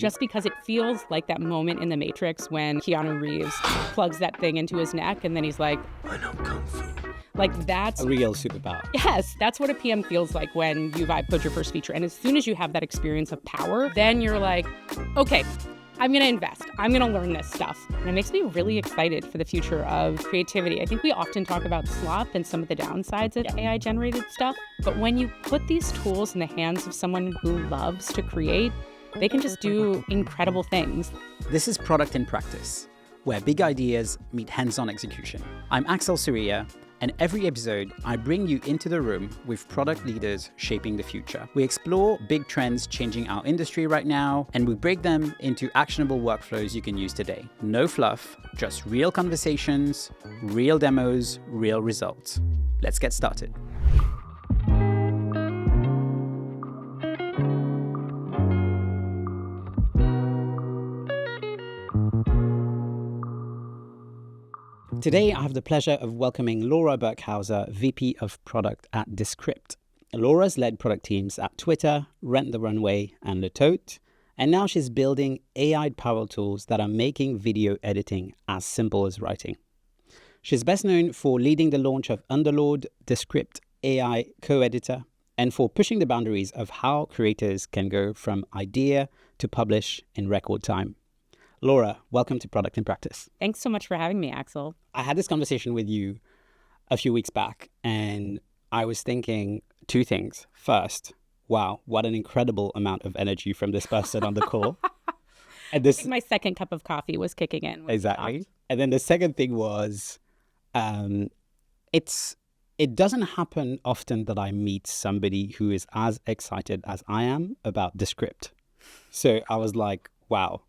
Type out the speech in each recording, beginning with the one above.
just because it feels like that moment in The Matrix when Keanu Reeves plugs that thing into his neck and then he's like, I know Kung Fu. Like that's a real superpower. Yes, that's what a PM feels like when you vibe code your first feature. And as soon as you have that experience of power, then you're like, okay, I'm going to invest. I'm going to learn this stuff. And it makes me really excited for the future of creativity. I think we often talk about slop and some of the downsides of AI-generated stuff. But when you put these tools in the hands of someone who loves to create, they can just do incredible things. This is Product in Practice, where big ideas meet hands-on execution. I'm Axel Surya, and every episode, I bring you into the room with product leaders shaping the future. We explore big trends changing our industry right now, and we break them into actionable workflows you can use today. No fluff, just real conversations, real demos, real results. Let's get started. Today, I have the pleasure of welcoming Laura Burkhauser, VP of Product at Descript. Laura's led product teams at Twitter, Rent the Runway, and Le Tote, and now she's building AI-powered tools that are making video editing as simple as writing. She's best known for leading the launch of Underlord, Descript AI co-editor, and for pushing the boundaries of how creators can go from idea to publish in record time. Laura, welcome to Product in Practice. Thanks so much for having me, Axel. I had this conversation with you a few weeks back, and I was thinking two things. First, wow, what an incredible amount of energy from this person on the call. And this, my second cup of coffee was kicking in. Exactly. And then the second thing was, it doesn't happen often that I meet somebody who is as excited as I am about Descript. So I was like, wow.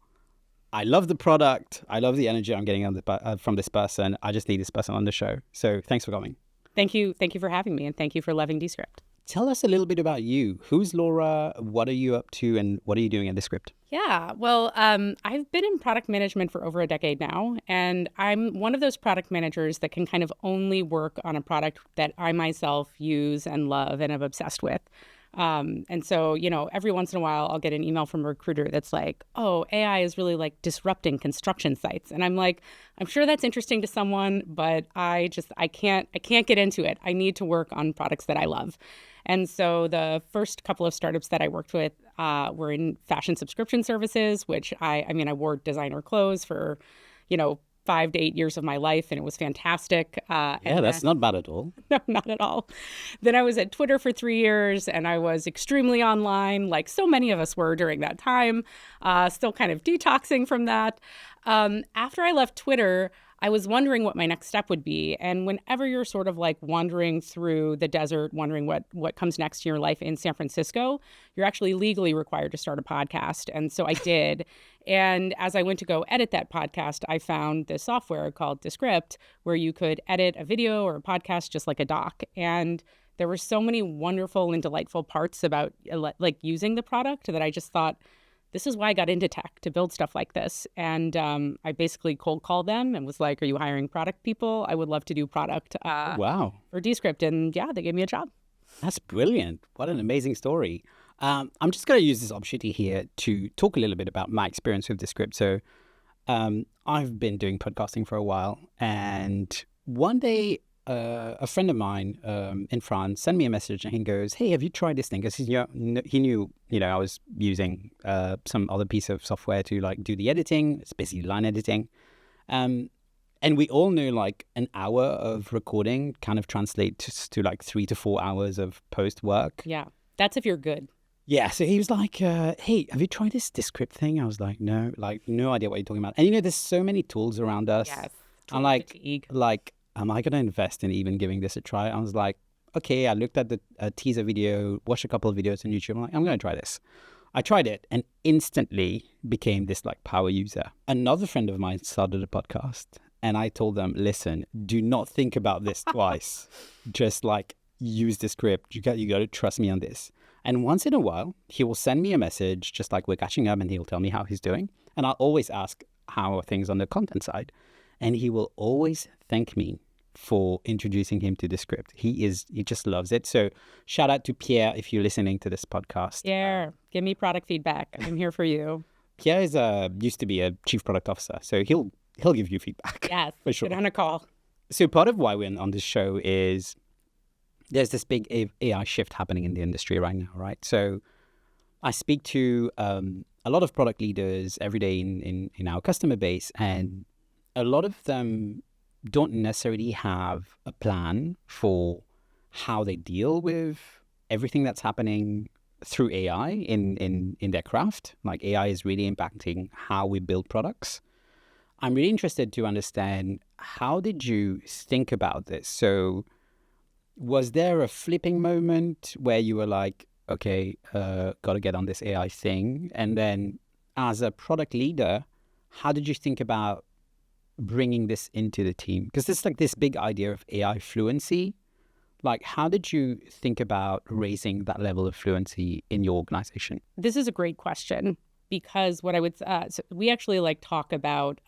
I love the product. I love the energy I'm getting from this person. I just need this person on the show. So thanks for coming. Thank you. Thank you for having me. And thank you for loving Descript. Tell us a little bit about you. Who's Laura? What are you up to? And what are you doing at Descript? Yeah, well, I've been in product management for over a decade now. And I'm one of those product managers that can kind of only work on a product that I myself use and love and am obsessed with. And so, every once in a while, I'll get an email from a recruiter that's like, oh, AI is really like disrupting construction sites. And I'm like, I'm sure that's interesting to someone, but I can't get into it. I need to work on products that I love. And so the first couple of startups that I worked with were in fashion subscription services, which I wore designer clothes for, 5 to 8 years of my life, and it was fantastic. That's not bad at all. No, not at all. Then I was at Twitter for 3 years, and I was extremely online, like so many of us were during that time, still kind of detoxing from that. After I left Twitter, I was wondering what my next step would be. And whenever you're sort of like wandering through the desert, wondering what comes next in your life in San Francisco, you're actually legally required to start a podcast. And so I did. And as I went to go edit that podcast, I found this software called Descript, where you could edit a video or a podcast just like a doc. And there were so many wonderful and delightful parts about like using the product that I just thought, this is why I got into tech, to build stuff like this. And I basically cold called them and was like, are you hiring product people? I would love to do product Wow. for Descript. And yeah, they gave me a job. That's brilliant. What an amazing story. I'm just going to use this opportunity here to talk a little bit about my experience with Descript. So I've been doing podcasting for a while. And one day, a friend of mine in France sent me a message and he goes, hey, have you tried this thing? Because he knew, I was using some other piece of software to like do the editing. It's basically line editing. And we all know like an hour of recording kind of translates to like 3 to 4 hours of post work. Yeah, that's if you're good. Yeah, so he was like, hey, have you tried this Descript thing? I was like, no idea what you're talking about. And there's so many tools around us. Yes, I'm like, am I going to invest in even giving this a try? I was like, okay, I looked at the teaser video, watched a couple of videos on YouTube. I'm like, I'm going to try this. I tried it and instantly became this like power user. Another friend of mine started a podcast and I told them, listen, do not think about this twice. Just like use Descript. You got to trust me on this. And once in a while, he will send me a message, just like we're catching up, and he'll tell me how he's doing. And I'll always ask, how are things on the content side? And he will always thank me for introducing him to Descript. He just loves it. So shout out to Pierre if you're listening to this podcast. Yeah, give me product feedback. I'm here for you. Pierre is used to be a chief product officer, so he'll give you feedback. Yes, for sure. get on a call. So part of why we're on this show is there's this big AI shift happening in the industry right now, right? So I speak to a lot of product leaders every day in our customer base, and a lot of them don't necessarily have a plan for how they deal with everything that's happening through AI in their craft. Like AI is really impacting how we build products. I'm really interested to understand, how did you think about this? So was there a flipping moment where you were like, okay, got to get on this AI thing? And then as a product leader, how did you think about bringing this into the team? Because there's like this big idea of AI fluency. Like, how did you think about raising that level of fluency in your organization? This is a great question, because what I would so we actually like talk about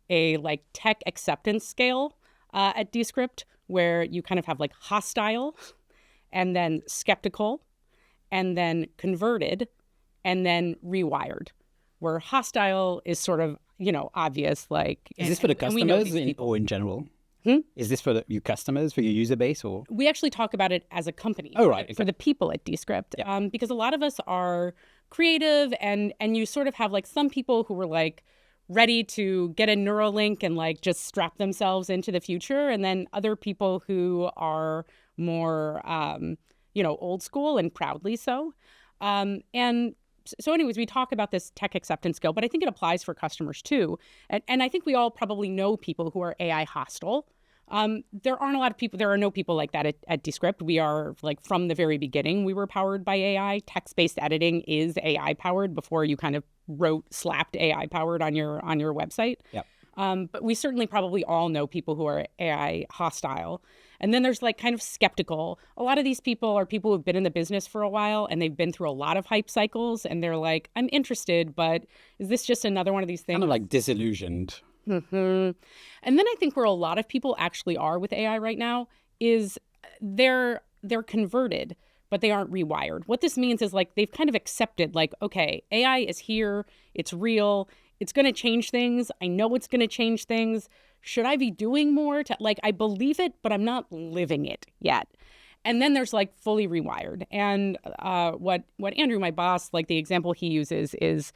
a like tech acceptance scale at Descript, where you kind of have like hostile, and then skeptical, and then converted, and then rewired. Where hostile is sort of, obvious. Like, is this for the customers or in general? Is this for your customers, for your user base, or? We actually talk about it as a company. Oh, right. Okay. For the people at Descript. Yeah. Because a lot of us are creative, and you sort of have like some people who were like ready to get a Neuralink and like just strap themselves into the future. And then other people who are more, old school and proudly so. So anyways, we talk about this tech acceptance skill, but I think it applies for customers too. And I think we all probably know people who are AI hostile. There aren't a lot of people, there are no people like that at Descript. We are like, from the very beginning, we were powered by AI. Text-based editing is AI powered before you kind of slapped AI powered on your website. Yep. But we certainly probably all know people who are AI hostile. And then there's like kind of skeptical. A lot of these people are people who've been in the business for a while, and they've been through a lot of hype cycles, and they're like, I'm interested, but is this just another one of these things? Kind of like disillusioned. Mm-hmm. And then I think where a lot of people actually are with AI right now is they're converted, but they aren't rewired. What this means is like they've kind of accepted, like, okay, AI is here, it's real, it's going to change things. I know it's going to change things. Should I be doing more to, like, I believe it, but I'm not living it yet. And then there's like fully rewired. And what Andrew, my boss, like the example he uses is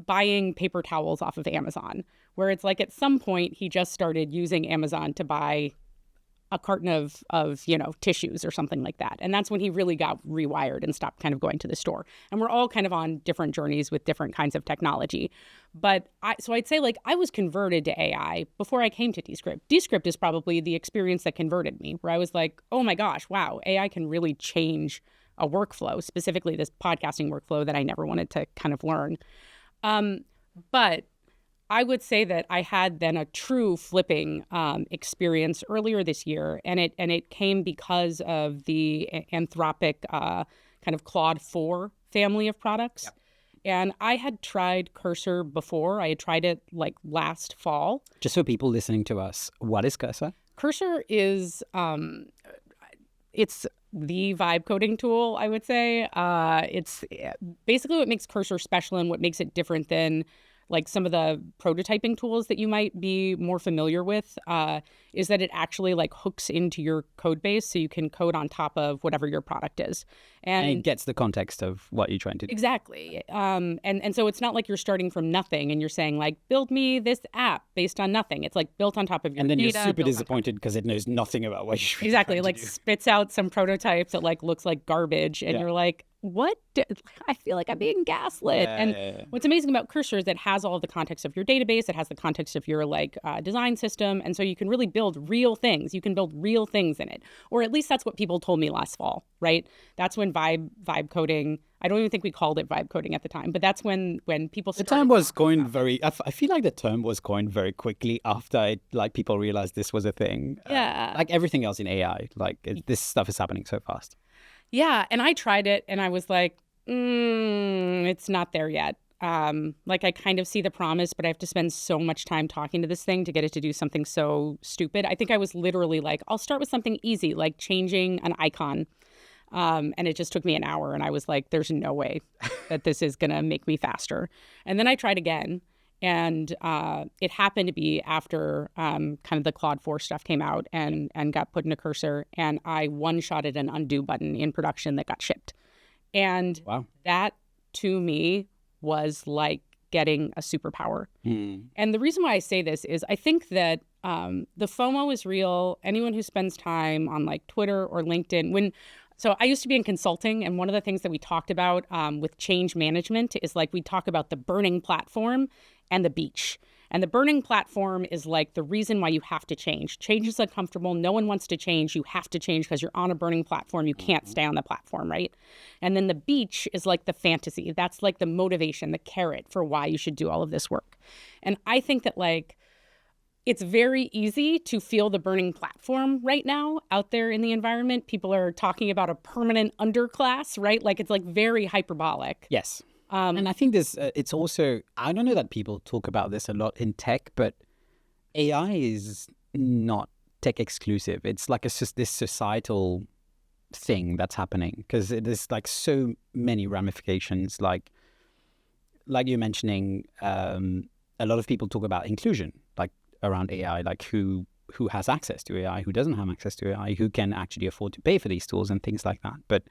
buying paper towels off of Amazon, where it's like at some point he just started using Amazon to buy a carton of tissues or something like that. And that's when he really got rewired and stopped kind of going to the store. And we're all kind of on different journeys with different kinds of technology. But so I'd say like I was converted to AI before I came to Descript. Descript is probably the experience that converted me, where I was like, oh my gosh, wow, AI can really change a workflow, specifically this podcasting workflow that I never wanted to kind of learn. But I would say that I had then a true flipping experience earlier this year, and it came because of the Anthropic kind of Claude 4 family of products. Yep. And I had tried Cursor before. I had tried it like last fall. Just for people listening to us, what is Cursor? Cursor is it's the vibe coding tool, I would say. It's basically what makes Cursor special and what makes it different than like some of the prototyping tools that you might be more familiar with, is that it actually like hooks into your code base, so you can code on top of whatever your product is. And it gets the context of what you're trying to do. Exactly. And so it's not like you're starting from nothing and you're saying like, build me this app based on nothing. It's like built on top of your data. And then data, you're super disappointed because it knows nothing about what you're exactly. It like spits out some prototypes that like looks like garbage. And you're like, what? I feel like I'm being gaslit. What's amazing about Cursor is that it has all of the context of your database. It has the context of your like design system. And so you can really build real things. You can build real things in it. Or at least that's what people told me last fall, right? That's when vibe coding, I don't even think we called it vibe coding at the time, but that's when people started. The term was coined I feel like the term was coined very quickly after people realized this was a thing. Yeah. Like everything else in AI, this stuff is happening so fast. Yeah, and I tried it, and I was like, it's not there yet. Like I kind of see the promise, but I have to spend so much time talking to this thing to get it to do something so stupid. I think I was literally like, I'll start with something easy, like changing an icon. And it just took me an hour. And I was like, there's no way that this is going to make me faster. And then I tried again. And it happened to be after kind of the Claude 4 stuff came out and got put into Cursor. And I one-shotted an undo button in production that got shipped. And Wow. that, to me, was like getting a superpower. And the reason why I say this is I think that the FOMO is real. Anyone who spends time on like Twitter or LinkedIn, so I used to be in consulting, and one of the things that we talked about with change management is like we talk about the burning platform and the beach. And the burning platform is like the reason why you have to change. Change is uncomfortable. No one wants to change. You have to change because you're on a burning platform. You can't stay on the platform, right? And then the beach is like the fantasy. That's like the motivation, the carrot for why you should do all of this work. And I think that like it's very easy to feel the burning platform right now out there in the environment. People are talking about a permanent underclass, right? Like it's like very hyperbolic. Yes. And I think it's also, I don't know that people talk about this a lot in tech, but AI is not tech exclusive. It's like this societal thing that's happening because there's like so many ramifications. Like you're mentioning, a lot of people talk about inclusion, like around AI, like who has access to AI, who doesn't have access to AI, who can actually afford to pay for these tools and things like that. But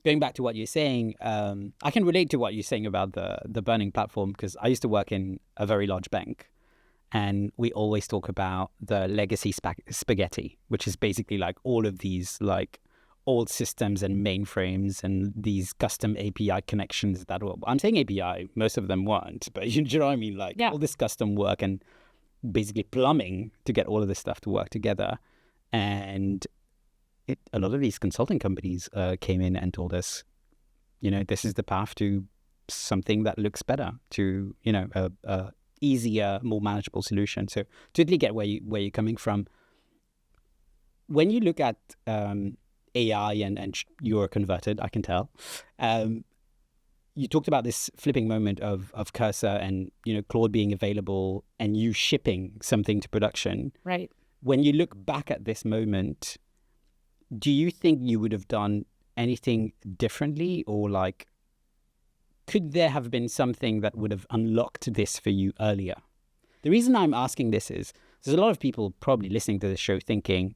going back to what you're saying, I can relate to what you're saying about the burning platform because I used to work in a very large bank and we always talk about the legacy spaghetti, which is basically like all of these like old systems and mainframes and these custom API connections that were, I'm saying API, most of them weren't, but you know what I mean? Like all this custom work and basically plumbing to get all of this stuff to work together. And a lot of these consulting companies came in and told us, this is the path to something that looks better, to, a easier, more manageable solution. So totally get where you're coming from. When you look at AI and you're converted, I can tell. You talked about this flipping moment of Cursor and, Claude being available and you shipping something to production. Right. When you look back at this moment, do you think you would have done anything differently, or like, could there have been something that would have unlocked this for you earlier? The reason I'm asking this is there's a lot of people probably listening to this show thinking,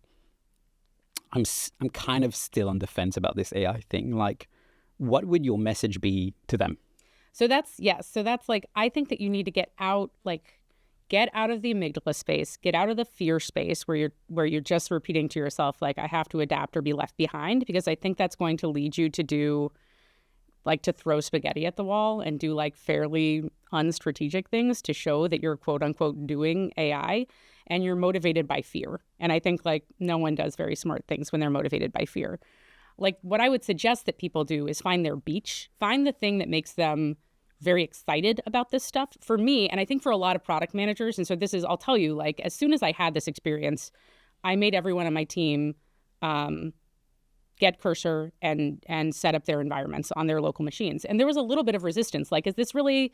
I'm kind of still on the fence about this AI thing. Like, what would your message be to them? So that's like, I think that you need to get out of the amygdala space, get out of the fear space where you're just repeating to yourself, like, I have to adapt or be left behind, because I think that's going to lead you to throw spaghetti at the wall and do like fairly unstrategic things to show that you're quote unquote doing AI and you're motivated by fear. And I think like no one does very smart things when they're motivated by fear. Like what I would suggest that people do is find their beach, find the thing that makes them very excited about this stuff. For me, and I think for a lot of product managers, and so this is, I'll tell you, like as soon as I had this experience, I made everyone on my team get Cursor and set up their environments on their local machines. And there was a little bit of resistance. Like, is this really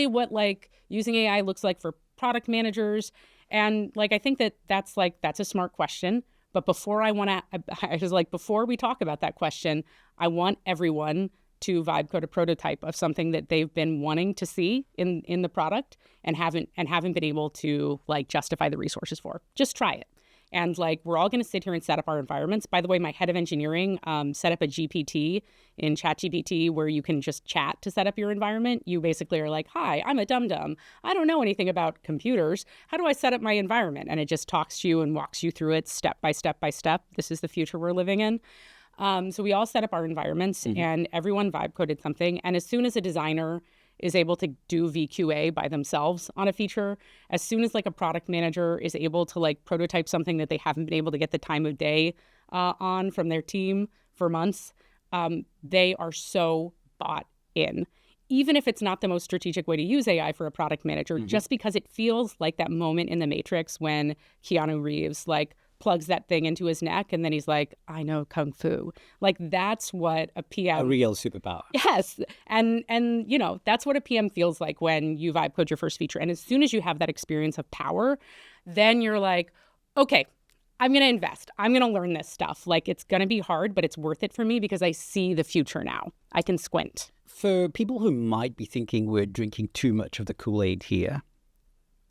what like using AI looks like for product managers? And like, I think that's a smart question. But before before we talk about that question, I want everyone to vibe code a prototype of something that they've been wanting to see in the product and haven't been able to like justify the resources for. Just try it. And like, we're all going to sit here and set up our environments. By the way, my head of engineering set up a GPT in ChatGPT where you can just chat to set up your environment. You basically are like, hi, I'm a dum-dum. I don't know anything about computers. How do I set up my environment? And it just talks to you and walks you through it step by step by step. This is the future we're living in. So we all set up our environments and everyone vibe coded something. And as soon as a designer is able to do VQA by themselves on a feature, as soon as like a product manager is able to like prototype something that they haven't been able to get the time of day on from their team for months, they are so bought in. Even if it's not the most strategic way to use AI for a product manager, just because it feels like that moment in The Matrix when Keanu Reeves like plugs that thing into his neck and then he's like, I know Kung Fu. Like that's what a PM... A real superpower. Yes. And that's what a PM feels like when you vibe code your first feature. And as soon as you have that experience of power, then you're like, okay, I'm going to invest. I'm going to learn this stuff. Like, it's going to be hard, but it's worth it for me because I see the future now. I can squint. For people who might be thinking we're drinking too much of the Kool-Aid here,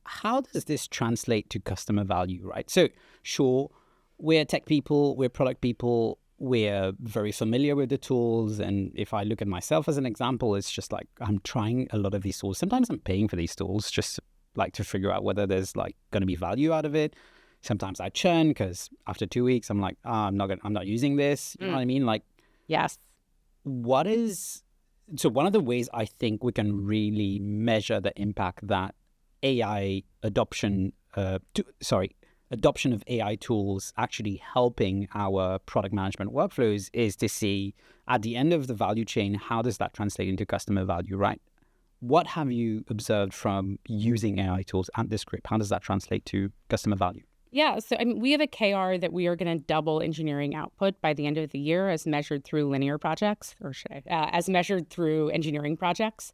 how does this translate to customer value, right? So sure, we're tech people, we're product people, we're very familiar with the tools. And if I look at myself as an example, it's just like I'm trying a lot of these tools. Sometimes I'm paying for these tools just like to figure out whether there's like going to be value out of it. Sometimes I churn because after 2 weeks, I'm like, I'm not using this. You know what I mean? Like, yes. So one of the ways I think we can really measure the impact that AI adoption of AI tools actually helping our product management workflows is to see at the end of the value chain, how does that translate into customer value, right? What have you observed from using AI tools at Descript? How does that translate to customer value? Yeah, so I mean, we have a KR that we are going to double engineering output by the end of the year as measured through linear projects, or as measured through engineering projects.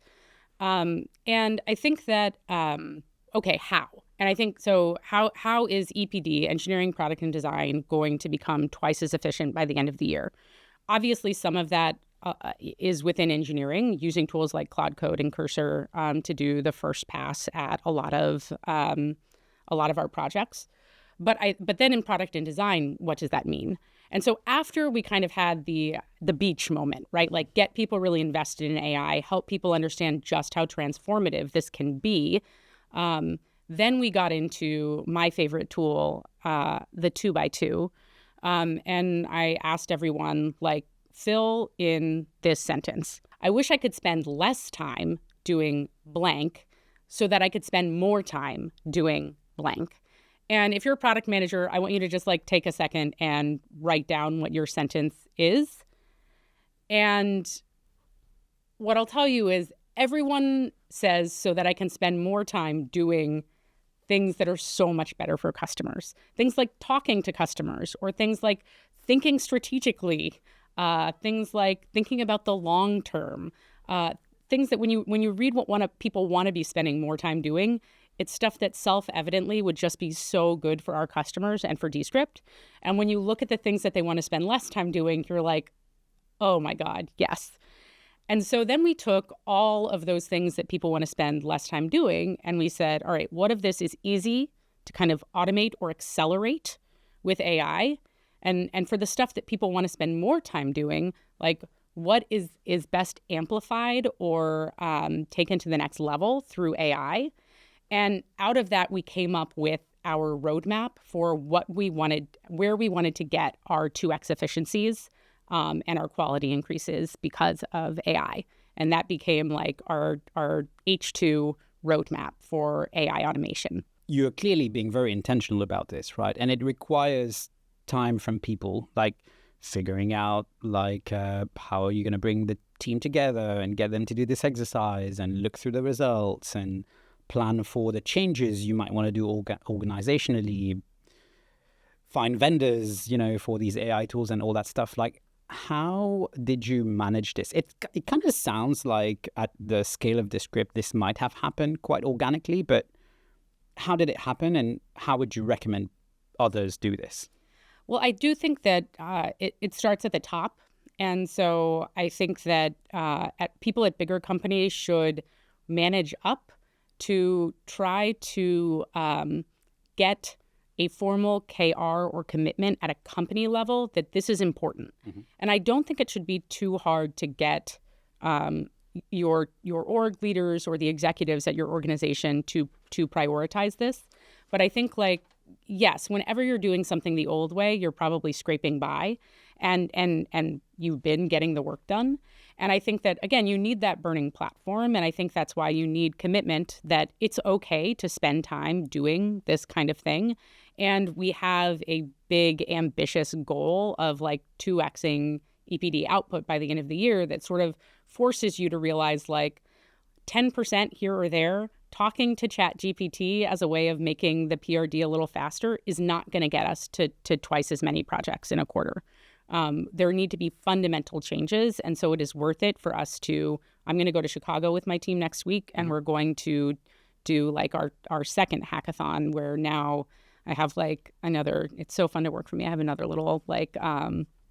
And I think that, okay, how? And I think, so how is EPD, engineering, product, and design, going to become twice as efficient by the end of the year? Obviously, some of that is within engineering, using tools like Claude Code and Cursor to do the first pass at a lot of our projects. But then in product and design, what does that mean? And so after we kind of had the beach moment, right? Like, get people really invested in AI, help people understand just how transformative this can be. Then we got into my favorite tool, the 2x2. And I asked everyone, like, fill in this sentence. I wish I could spend less time doing blank so that I could spend more time doing blank. And if you're a product manager, I want you to just like take a second and write down what your sentence is. And what I'll tell you is everyone says so that I can spend more time doing things that are so much better for customers. Things like talking to customers, or things like thinking strategically, things like thinking about the long term, things that when you read what people want to be spending more time doing, it's stuff that self-evidently would just be so good for our customers and for Descript. And when you look at the things that they want to spend less time doing, you're like, oh my God, yes. And so then we took all of those things that people want to spend less time doing, and we said, all right, what of this is easy to kind of automate or accelerate with AI? And for the stuff that people want to spend more time doing, like, what is best amplified or taken to the next level through AI? And out of that, we came up with our roadmap for what we wanted, where we wanted to get our 2x efficiencies and our quality increases because of AI. And that became like our H2 roadmap for AI automation. You're clearly being very intentional about this, right? And it requires time from people, like figuring out like how are you going to bring the team together and get them to do this exercise and look through the results and plan for the changes you might want to do organizationally, find vendors, for these AI tools and all that stuff. Like, how did you manage this? It kind of sounds like at the scale of Descript, this might have happened quite organically, but how did it happen, and how would you recommend others do this? Well, I do think that it starts at the top. And so I think that people at bigger companies should manage up to try to get a formal KR or commitment at a company level that this is important. Mm-hmm. And I don't think it should be too hard to get your org leaders or the executives at your organization to prioritize this. But I think, like, yes, whenever you're doing something the old way, you're probably scraping by and you've been getting the work done. And I think that, again, you need that burning platform. And I think that's why you need commitment that it's okay to spend time doing this kind of thing. And we have a big, ambitious goal of like 2xing EPD output by the end of the year that sort of forces you to realize like 10% here or there. Talking to ChatGPT as a way of making the PRD a little faster is not going to get us to twice as many projects in a quarter. There need to be fundamental changes. And so it is worth it for us I'm going to go to Chicago with my team next week, and we're going to do like our second hackathon, where now I have like another, it's so fun to work for me. I have another little like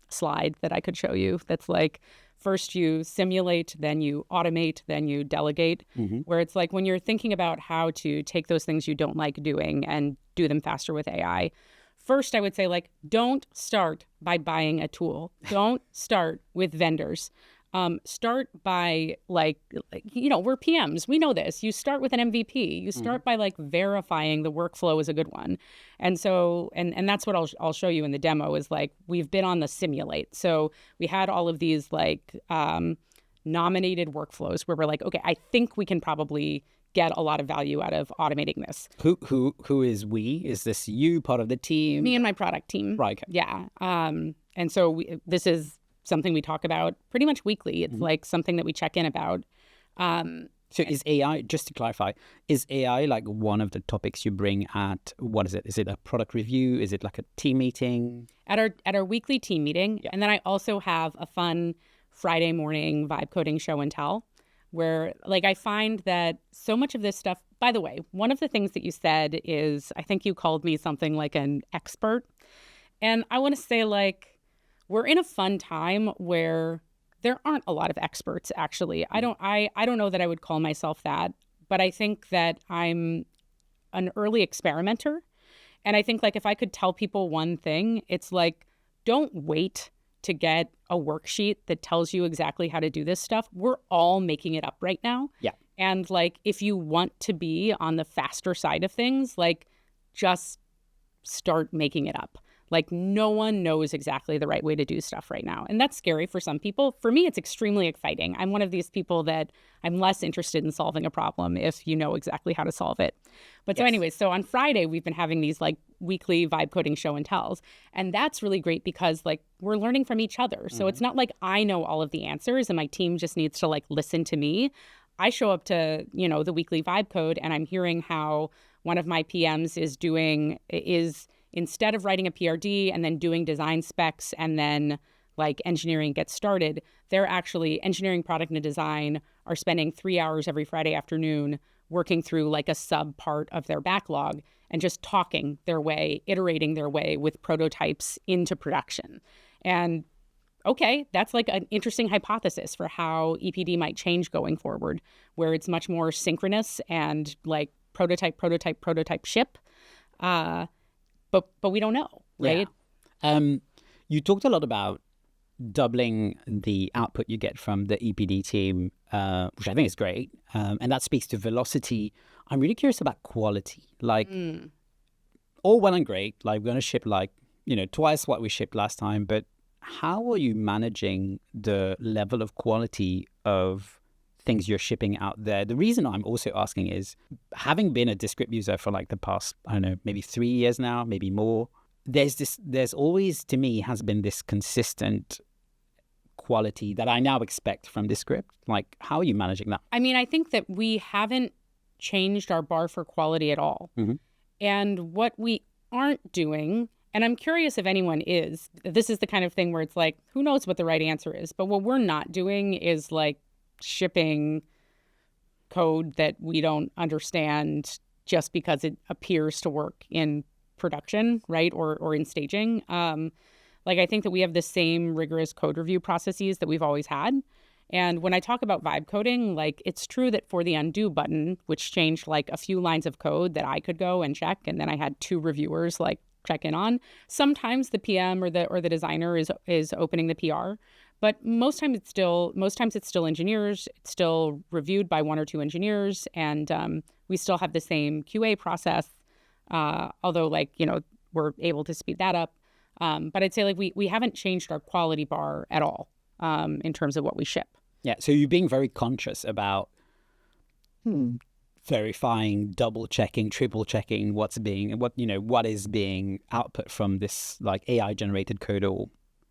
slide that I could show you that's like, first you simulate, then you automate, then you delegate, where it's like when you're thinking about how to take those things you don't like doing and do them faster with AI, first I would say like, don't start by buying a tool. Don't start with vendors. Start by like, we're PMs. We know this. You start with an MVP. You start by like verifying the workflow is a good one. And so, and that's what I'll show you in the demo is like, we've been on the simulate. So we had all of these like nominated workflows where we're like, okay, I think we can probably get a lot of value out of automating this. Who is we? Is this you, part of the team? Me and my product team. Right. Okay. Yeah. And so this is something we talk about pretty much weekly. It's like something that we check in about. So is AI, just to clarify, is AI like one of the topics you bring at, what is it? Is it a product review? Is it like a team meeting? At our weekly team meeting. Yeah. And then I also have a fun Friday morning vibe coding show and tell where like I find that so much of this stuff, by the way, one of the things that you said is, I think you called me something like an expert. And I want to say like, we're in a fun time where there aren't a lot of experts, actually. I don't know that I would call myself that, but I think that I'm an early experimenter. And I think like if I could tell people one thing, it's like, don't wait to get a worksheet that tells you exactly how to do this stuff. We're all making it up right now. Yeah. And like, if you want to be on the faster side of things, like just start making it up. Like no one knows exactly the right way to do stuff right now. And that's scary for some people. For me, it's extremely exciting. I'm one of these people that I'm less interested in solving a problem if you know exactly how to solve it. But so anyways, so on Friday, we've been having these like weekly vibe coding show and tells. And that's really great because like we're learning from each other. So it's not like I know all of the answers and my team just needs to like listen to me. I show up to, the weekly vibe code and I'm hearing how one of my PMs is instead of writing a PRD and then doing design specs and then like engineering gets started, they're actually engineering, product, and design are spending 3 hours every Friday afternoon working through like a sub part of their backlog and just talking their way, iterating their way with prototypes into production. And okay, that's like an interesting hypothesis for how EPD might change going forward, where it's much more synchronous and like prototype, ship. But we don't know, right? Yeah. You talked a lot about doubling the output you get from the EPD team, which I think is great. And that speaks to velocity. I'm really curious about quality. Like, all well and great. Like, we're going to ship like, twice what we shipped last time. But how are you managing the level of quality of things you're shipping out there? The reason I'm also asking is, having been a Descript user for like the past, I don't know, maybe 3 years now, maybe more, there's always, to me, has been this consistent quality that I now expect from Descript. Like, how are you managing that? I mean, I think that we haven't changed our bar for quality at all. And what we aren't doing, and I'm curious if anyone is, this is the kind of thing where it's like, who knows what the right answer is? But what we're not doing is like shipping code that we don't understand just because it appears to work in production, right? Or in staging. Like, I think that we have the same rigorous code review processes that we've always had. And when I talk about vibe coding, like, it's true that for the undo button, which changed like a few lines of code that I could go and check, and then I had 2 reviewers like check in on, sometimes the PM or the designer is opening the PR. But most times it's still engineers. It's still reviewed by 1 or 2 engineers, and we still have the same QA process. Although, like, we're able to speed that up. But I'd say like we haven't changed our quality bar at all in terms of what we ship. Yeah. So you're being very conscious about verifying, double checking, triple checking what is being output from this like AI generated code or.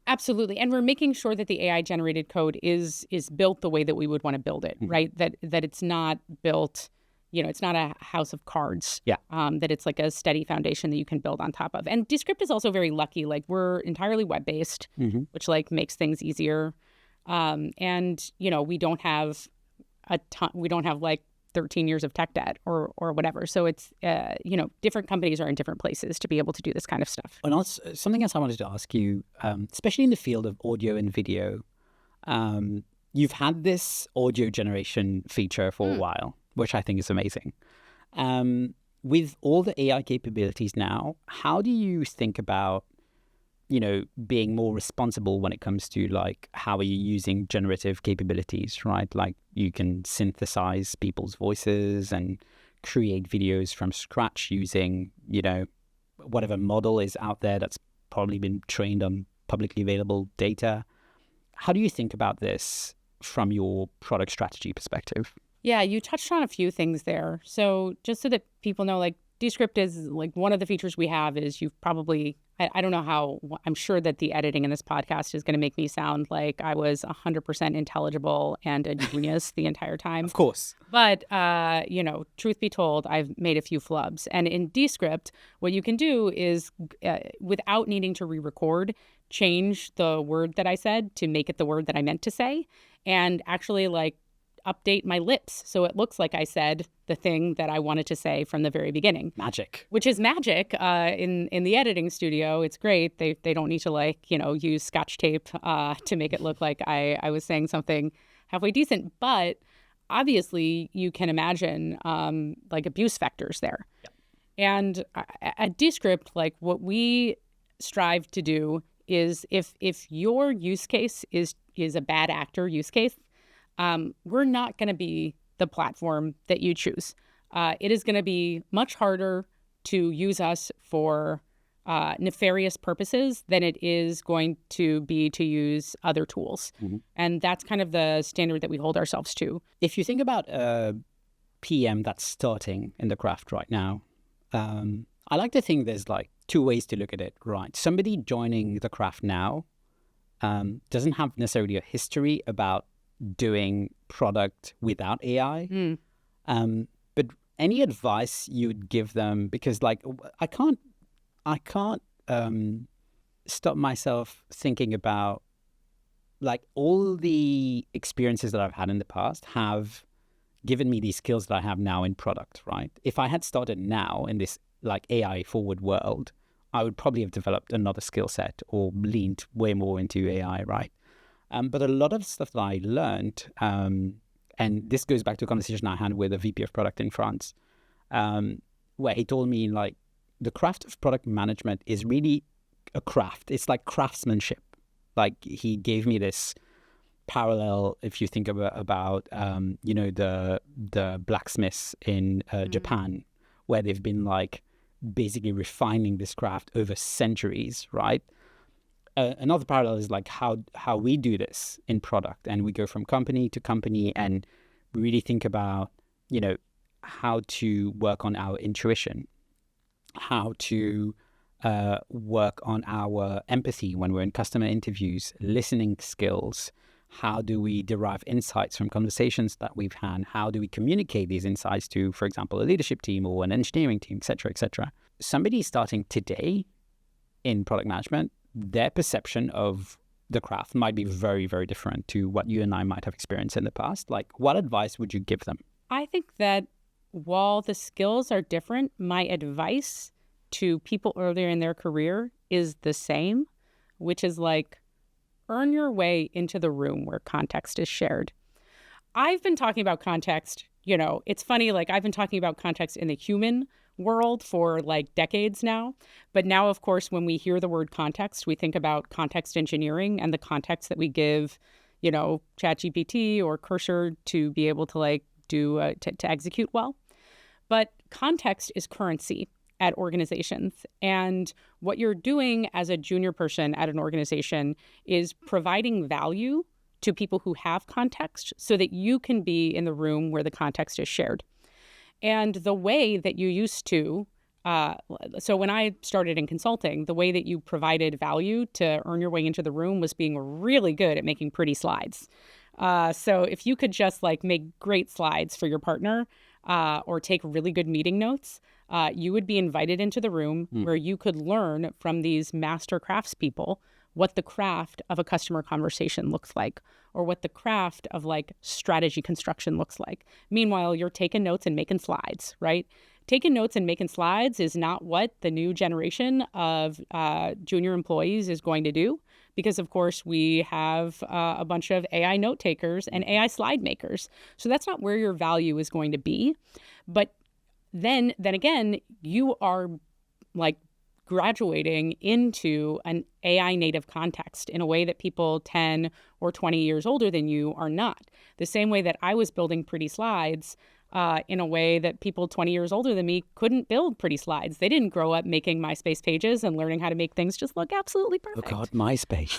Absolutely. And we're making sure that the AI generated code is built the way that we would want to build it, right? That it's not built, it's not a house of cards. Yeah. That it's like a steady foundation that you can build on top of. And Descript is also very lucky. Like, we're entirely web-based, which like makes things easier. And, we don't have like 13 years of tech debt or whatever. So it's, different companies are in different places to be able to do this kind of stuff. And also, something else I wanted to ask you, especially in the field of audio and video, you've had this audio generation feature for a while, which I think is amazing. With all the AI capabilities now, how do you think about, being more responsible when it comes to like, how are you using generative capabilities, right? Like you can synthesize people's voices and create videos from scratch using, whatever model is out there that's probably been trained on publicly available data. How do you think about this from your product strategy perspective? Yeah, you touched on a few things there. So just so that people know, like Descript is like one of the features we have is you've probably, I don't know how, I'm sure that the editing in this podcast is going to make me sound like I was 100% intelligible and a genius the entire time. Of course. But, truth be told, I've made a few flubs. And in Descript, what you can do is, without needing to re-record, change the word that I said to make it the word that I meant to say, and actually like update my lips so it looks like I said the thing that I wanted to say from the very beginning. Magic. Which is magic in the editing studio. It's great. They don't need to use Scotch tape to make it look like I was saying something halfway decent. But obviously you can imagine abuse vectors there. Yep. And at Descript, like what we strive to do is if your use case is a bad actor use case, we're not going to be the platform that you choose. It is going to be much harder to use us for nefarious purposes than it is going to be to use other tools. Mm-hmm. And that's kind of the standard that we hold ourselves to. If you think about a PM that's starting in the craft right now, I like to think there's like two ways to look at it, right? Somebody joining the craft now doesn't have necessarily a history about doing product without AI. But any advice you would give them, because like I can't stop myself thinking about like all the experiences that I've had in the past have given me these skills that I have now in product, right? If I had started now in this like AI forward world, I would probably have developed another skill set or leaned way more into AI, right? But a lot of stuff that I learned, and this goes back to a conversation I had with a VP of product in France, where he told me like the craft of product management is really a craft. It's like craftsmanship. Like he gave me this parallel. If you think about the blacksmiths in Japan, where they've been like basically refining this craft over centuries, right? Another parallel is like how we do this in product, and we go from company to company and we really think about, how to work on our intuition, how to work on our empathy when we're in customer interviews, listening skills, how do we derive insights from conversations that we've had, how do we communicate these insights to, for example, a leadership team or an engineering team, et cetera, et cetera. Somebody starting today in product management, their perception of the craft might be very, very different to what you and I might have experienced in the past. Like, what advice would you give them? I think that while the skills are different, my advice to people earlier in their career is the same, which is like, earn your way into the room where context is shared. I've been talking about context, it's funny, like I've been talking about context in the human world for like decades now. But now, of course, when we hear the word context, we think about context engineering and the context that we give, ChatGPT or Cursor to be able to like do to execute well. But context is currency at organizations. And what you're doing as a junior person at an organization is providing value to people who have context so that you can be in the room where the context is shared. And the way that you used to, so when I started in consulting, the way that you provided value to earn your way into the room was being really good at making pretty slides. So if you could just like make great slides for your partner or take really good meeting notes, you would be invited into the room where you could learn from these master craftspeople what the craft of a customer conversation looks like, or what the craft of like strategy construction looks like. Meanwhile, you're taking notes and making slides, right? Taking notes and making slides is not what the new generation of junior employees is going to do, because of course we have a bunch of AI note takers and AI slide makers. So that's not where your value is going to be. But then again, you are like graduating into an AI native context in a way that people 10 or 20 years older than you are not. The same way that I was building pretty slides in a way that people 20 years older than me couldn't build pretty slides. They didn't grow up making MySpace pages and learning how to make things just look absolutely perfect. Oh God, MySpace.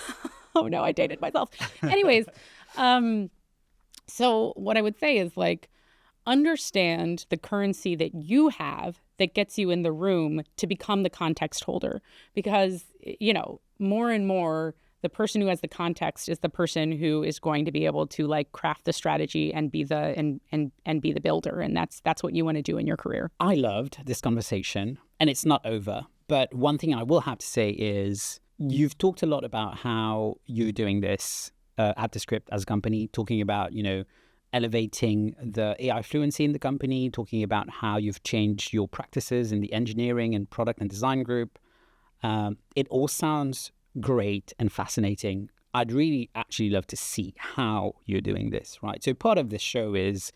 Oh no, I dated myself. Anyways, so what I would say is like, understand the currency that you have that gets you in the room to become the context holder. Because, you know, more and more, the person who has the context is the person who is going to be able to like craft the strategy and be the and be the builder. And that's what you want to do in your career. I loved this conversation, and it's not over. But one thing I will have to say is you've talked a lot about how you're doing this at Descript as a company, talking about, you know, elevating the AI fluency in the company, talking about how you've changed your practices in the engineering and product and design group. It all sounds great and fascinating. I'd really actually love to see how you're doing this, right? So part of this show is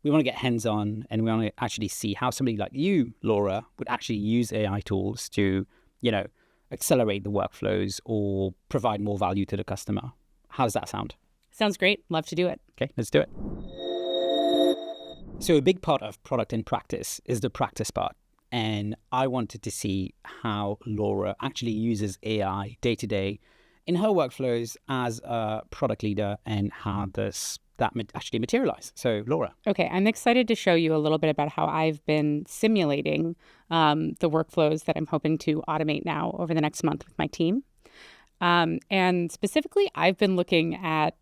we want to get hands-on, and we want to actually see how somebody like you, Laura, would actually use AI tools to, you know, accelerate the workflows or provide more value to the customer. How does that sound? Sounds great. Love to do it. Okay, let's do it. So a big part of product and practice is the practice part. And I wanted to see how Laura actually uses AI day to day in her workflows as a product leader, and how does that actually materialize. So Laura. Okay, I'm excited to show you a little bit about how I've been simulating the workflows that I'm hoping to automate now over the next month with my team. And specifically, I've been looking at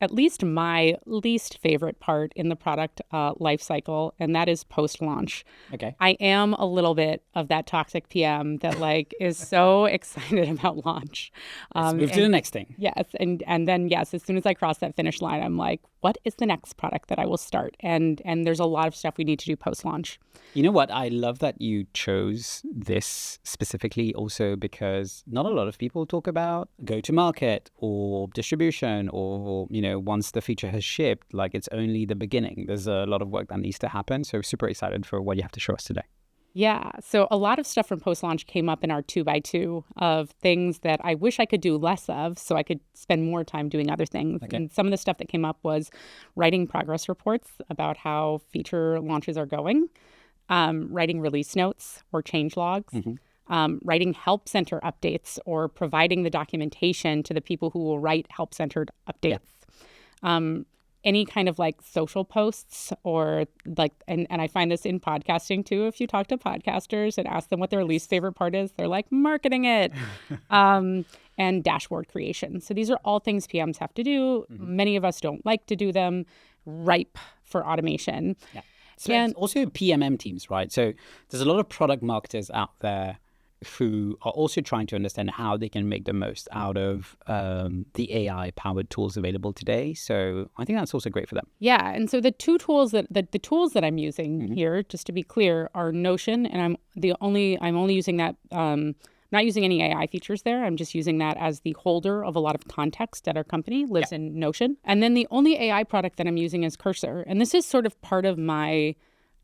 least my least favorite part in the product life cycle, and that is post-launch. Okay. I am a little bit of that toxic PM that like is so excited about launch. Let's move to the next thing. Yes, and then yes, as soon as I cross that finish line, I'm like, what is the next product that I will start? And there's a lot of stuff we need to do post-launch. You know what? I love that you chose this specifically also, because not a lot of people talk about go-to-market or distribution, or, you know, once the feature has shipped, like it's only the beginning. There's a lot of work that needs to happen. So super excited for what you have to show us today. Yeah. So a lot of stuff from post-launch came up in our 2x2 of things that I wish I could do less of so I could spend more time doing other things. Okay. And some of the stuff that came up was writing progress reports about how feature launches are going, writing release notes or change logs, writing help center updates, or providing the documentation to the people who will write help-centered updates. Yeah. Any kind of like social posts, or like, and I find this in podcasting too. If you talk to podcasters and ask them what their least favorite part is, they're like marketing it, and dashboard creation. So these are all things PMs have to do. Many of us don't like to do them. Ripe for automation. Yeah. So and also PMM teams, right? So there's a lot of product marketers out there who are also trying to understand how they can make the most out of the AI-powered tools available today. So I think that's also great for them. Yeah, and so the two tools that the tools that I'm using here, just to be clear, are Notion, and I'm only using that. Not using any AI features there. I'm just using that as the holder of a lot of context at our company, lives in Notion. And then the only AI product that I'm using is Cursor, and this is sort of part of my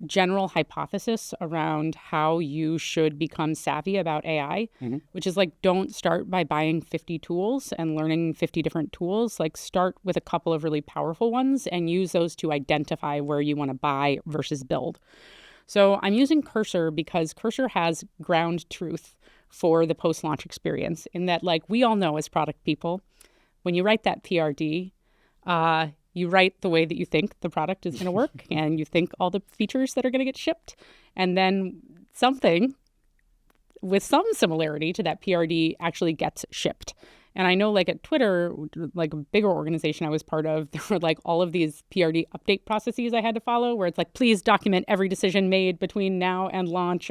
general hypothesis around how you should become savvy about AI, which is like, don't start by buying 50 tools and learning 50 different tools. Like, start with a couple of really powerful ones and use those to identify where you want to buy versus build. So I'm using Cursor because Cursor has ground truth for the post-launch experience, in that, like, we all know as product people, when you write that PRD, you write the way that you think the product is going to work, and you think all the features that are going to get shipped. And then something with some similarity to that PRD actually gets shipped. And I know like at Twitter, like a bigger organization I was part of, there were like all of these PRD update processes I had to follow where it's like, please document every decision made between now and launch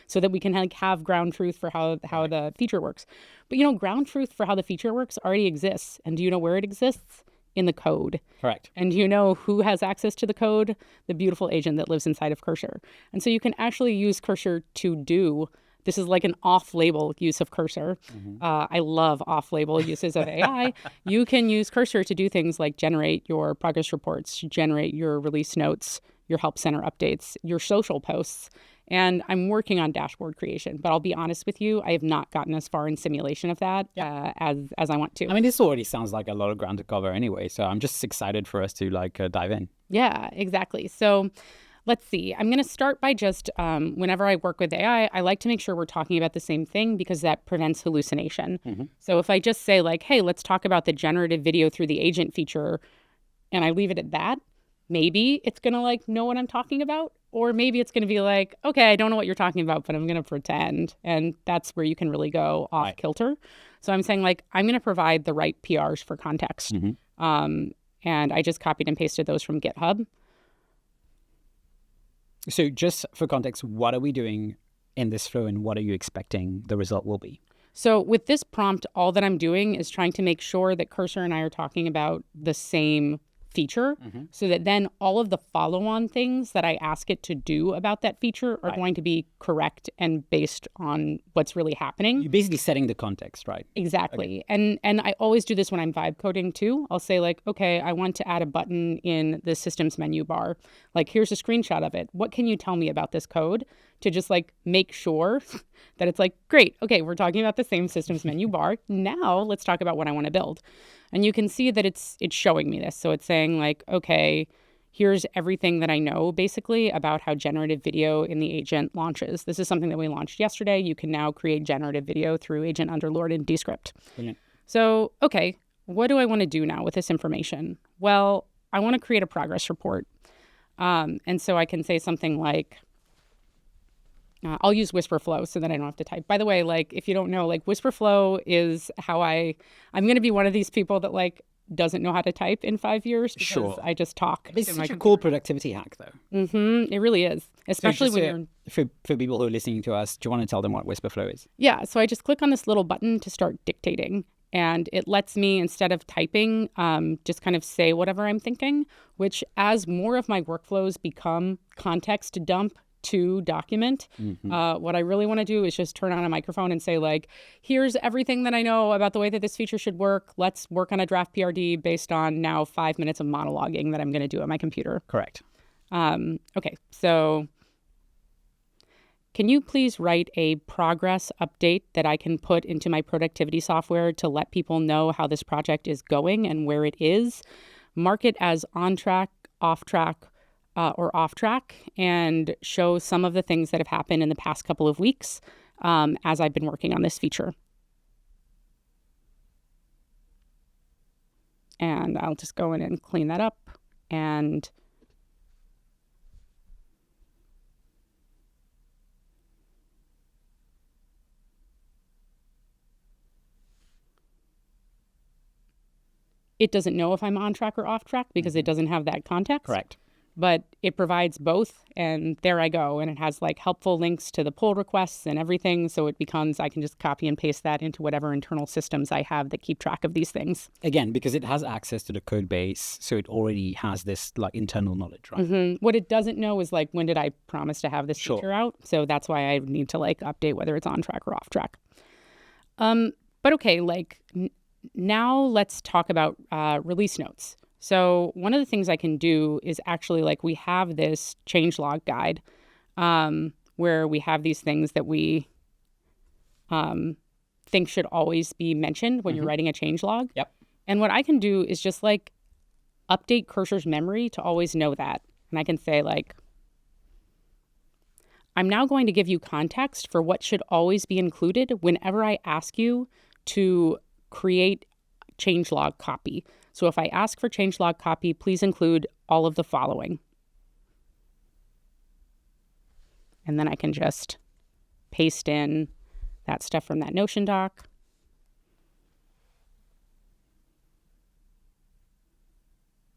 so that we can like have ground truth for how the feature works. But ground truth for how the feature works already exists. And do you know where it exists? In the code. Correct. And do you know who has access to the code? The beautiful agent that lives inside of Cursor. And so you can actually use Cursor to do. This is like an off-label use of Cursor. I love off-label uses of AI. You can use Cursor to do things like generate your progress reports, generate your release notes, your help center updates, your social posts. And I'm working on dashboard creation, but I'll be honest with you, I have not gotten as far in simulation of that as I want to. I mean, this already sounds like a lot of ground to cover anyway, so I'm just excited for us to dive in. Yeah, exactly. So let's see. I'm going to start by just whenever I work with AI, I like to make sure we're talking about the same thing because that prevents hallucination. So if I just say like, hey, let's talk about the generative video through the agent feature, and I leave it at that, maybe it's going to like know what I'm talking about. Or maybe it's going to be like, okay, I don't know what you're talking about, but I'm going to pretend. And that's where you can really go off kilter. So I'm saying like, I'm going to provide the right PRs for context. And I just copied and pasted those from GitHub. So just for context, what are we doing in this flow and what are you expecting the result will be? So with this prompt, all that I'm doing is trying to make sure that Cursor and I are talking about the same feature so that then all of the follow-on things that I ask it to do about that feature are going to be correct and based on what's really happening. You're basically setting the context, right? Exactly. Okay. And I always do this when I'm vibe coding too. I'll say like, okay, I want to add a button in the systems menu bar. Like, here's a screenshot of it. What can you tell me about this code? To just like make sure that it's like, great, okay, we're talking about the same systems menu bar. Now let's talk about what I want to build. And you can see that it's showing me this. So it's saying like, okay, here's everything that I know basically about how generative video in the agent launches. This is something that we launched yesterday. You can now create generative video through agent Underlord in Descript. Brilliant. So, okay, what do I want to do now with this information? Well, I want to create a progress report. And so I can say something like, I'll use Whisperflow so that I don't have to type. By the way, like if you don't know, like Whisperflow is how I'm going to be one of these people that like doesn't know how to type in 5 years because I just talk. It's such a cool productivity hack though. It really is. Especially when you're... For people who are listening to us, do you want to tell them what Whisperflow is? Yeah, so I just click on this little button to start dictating. And it lets me, instead of typing, just kind of say whatever I'm thinking, which as more of my workflows become context dump to document. What I really want to do is just turn on a microphone and say like, here's everything that I know about the way that this feature should work. Let's work on a draft PRD based on now 5 minutes of monologuing that I'm going to do at my computer. Correct. Okay, so can you please write a progress update that I can put into my productivity software to let people know how this project is going and where it is? Mark it as on track, off track, or off track, and show some of the things that have happened in the past couple of weeks as I've been working on this feature. And I'll just go in and clean that up. And it doesn't know if I'm on track or off track because it doesn't have that context. Correct. But it provides both, and there I go. And it has like helpful links to the pull requests and everything. So it becomes, I can just copy and paste that into whatever internal systems I have that keep track of these things. Again, because it has access to the code base, so it already has this like internal knowledge, right? What it doesn't know is like, when did I promise to have this feature out? So that's why I need to like update whether it's on track or off track. But okay, like now let's talk about release notes. So one of the things I can do is actually like we have this changelog guide where we have these things that we think should always be mentioned when you're writing a changelog. Yep. And what I can do is just like update Cursor's memory to always know that. And I can say like, I'm now going to give you context for what should always be included whenever I ask you to create changelog copy. So if I ask for changelog copy, please include all of the following. And then I can just paste in that stuff from that Notion doc.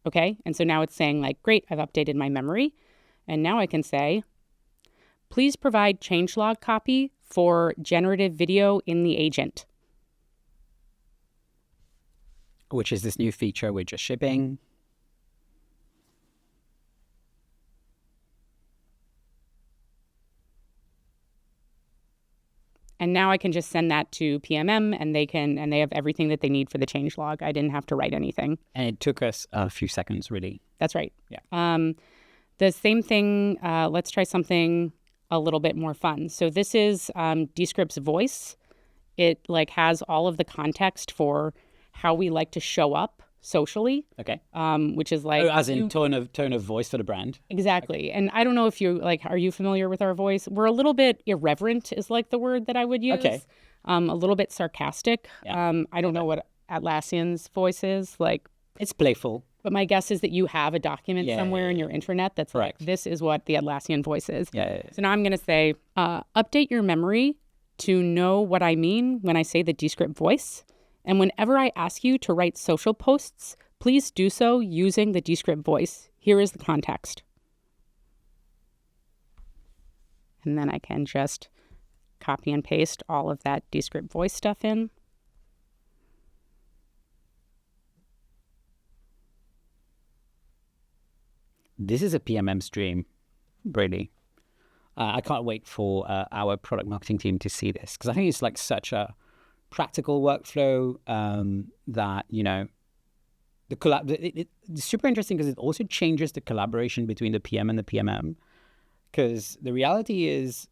Okay. And so now it's saying like, great, I've updated my memory. And now I can say, please provide changelog copy for generative video in the agent. Which is this new feature we're just shipping. And now I can just send that to PMM and they have everything that they need for the changelog. I didn't have to write anything. And it took us a few seconds, really. That's right. Yeah. The same thing, let's try something a little bit more fun. So this is Descript's voice. It like has all of the context for how we like to show up socially. Okay. Which is like as in tone of voice for the brand. Exactly. Okay. And I don't know if you like, are you familiar with our voice? We're a little bit irreverent is like the word that I would use. Okay. A little bit sarcastic. Yeah. I don't know what Atlassian's voice is like. It's playful. But my guess is that you have a document somewhere in your intranet that's correct. Like, this is what the Atlassian voice is. Yeah. So now I'm going to say, update your memory to know what I mean when I say the Descript voice. And whenever I ask you to write social posts, please do so using the Descript voice. Here is the context. And then I can just copy and paste all of that Descript voice stuff in. This is a PMM stream, really. I can't wait for our product marketing team to see this because I think it's like such a practical workflow that, you know, it's super interesting because it also changes the collaboration between the PM and the PMM. Because the reality is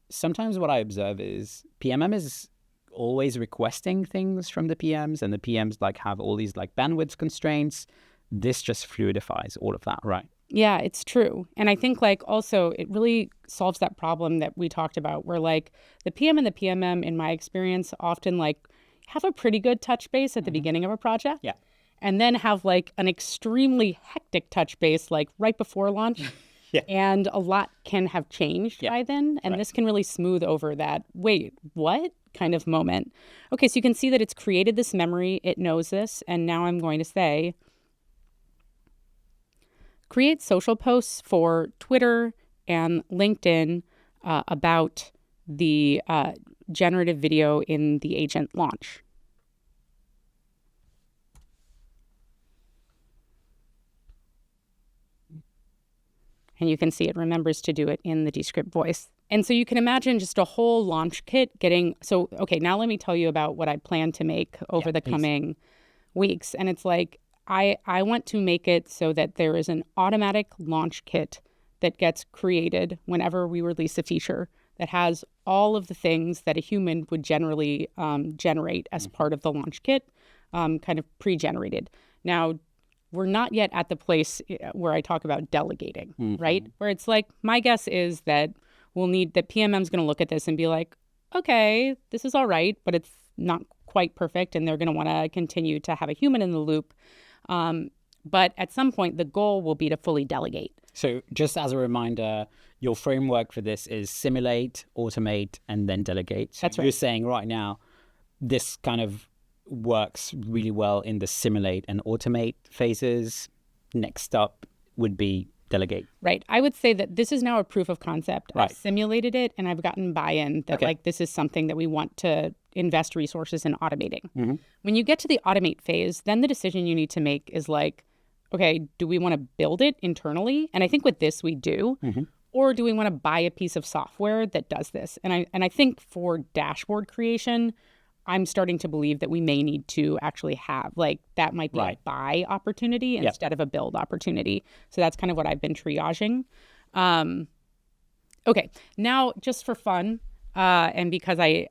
sometimes what I observe is PMM is always requesting things from the PMs and the PMs like have all these like bandwidth constraints. This just fluidifies all of that, right? Yeah, it's true. And I think like also it really solves that problem that we talked about where like the PM and the PMM, in my experience, often like have a pretty good touch base at the beginning of a project. Yeah. And then have like an extremely hectic touch base like right before launch. Yeah. And a lot can have changed by then. And this can really smooth over that, wait, what kind of moment? Okay, so you can see that it's created this memory. It knows this. And now I'm going to say, create social posts for Twitter and LinkedIn about the generative video in the agent launch. And you can see it remembers to do it in the Descript voice. And so you can imagine just a whole launch kit getting... So, okay, now let me tell you about what I plan to make over the coming weeks. And it's like, I want to make it so that there is an automatic launch kit that gets created whenever we release a feature that has all of the things that a human would generally generate as part of the launch kit, kind of pre-generated. Now, we're not yet at the place where I talk about delegating, right? Where it's like, my guess is that that PMM's going to look at this and be like, okay, this is all right, but it's not quite perfect. And they're going to want to continue to have a human in the loop. But at some point, the goal will be to fully delegate. So just as a reminder, your framework for this is simulate, automate, and then delegate. So That's right. You're saying right now, this kind of works really well in the simulate and automate phases. Next up would be delegate. Right. I would say that this is now a proof of concept. Right. I've simulated it and I've gotten buy-in that like this is something that we want to invest resources in automating. When you get to the automate phase, then the decision you need to make is like, okay, do we want to build it internally? And I think with this we do. Or do we want to buy a piece of software that does this? And I think for dashboard creation, I'm starting to believe that we may need to actually have, like, that might be a buy opportunity instead of a build opportunity. So that's kind of what I've been triaging. Okay, now just for fun, and because I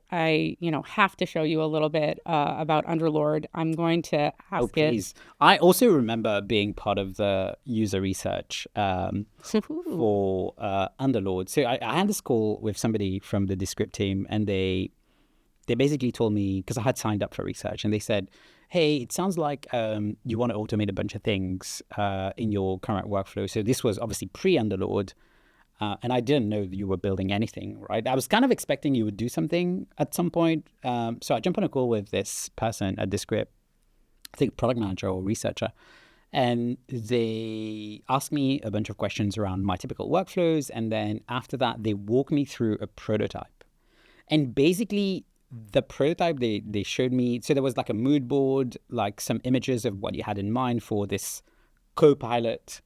have to show you a little bit about Underlord, I'm going to ask it. I also remember being part of the user research for Underlord. So I had this call with somebody from the Descript team, and they basically told me, because I had signed up for research, and they said, hey, it sounds like you want to automate a bunch of things in your current workflow. So this was obviously pre-Underlord, and I didn't know that you were building anything, right? I was kind of expecting you would do something at some point. So I jumped on a call with this person at Descript, I think product manager or researcher, And they asked me a bunch of questions around my typical workflows. And then after that, they walked me through a prototype. And basically, the prototype they showed me, so there was like a mood board, like some images of what you had in mind for this co-pilot.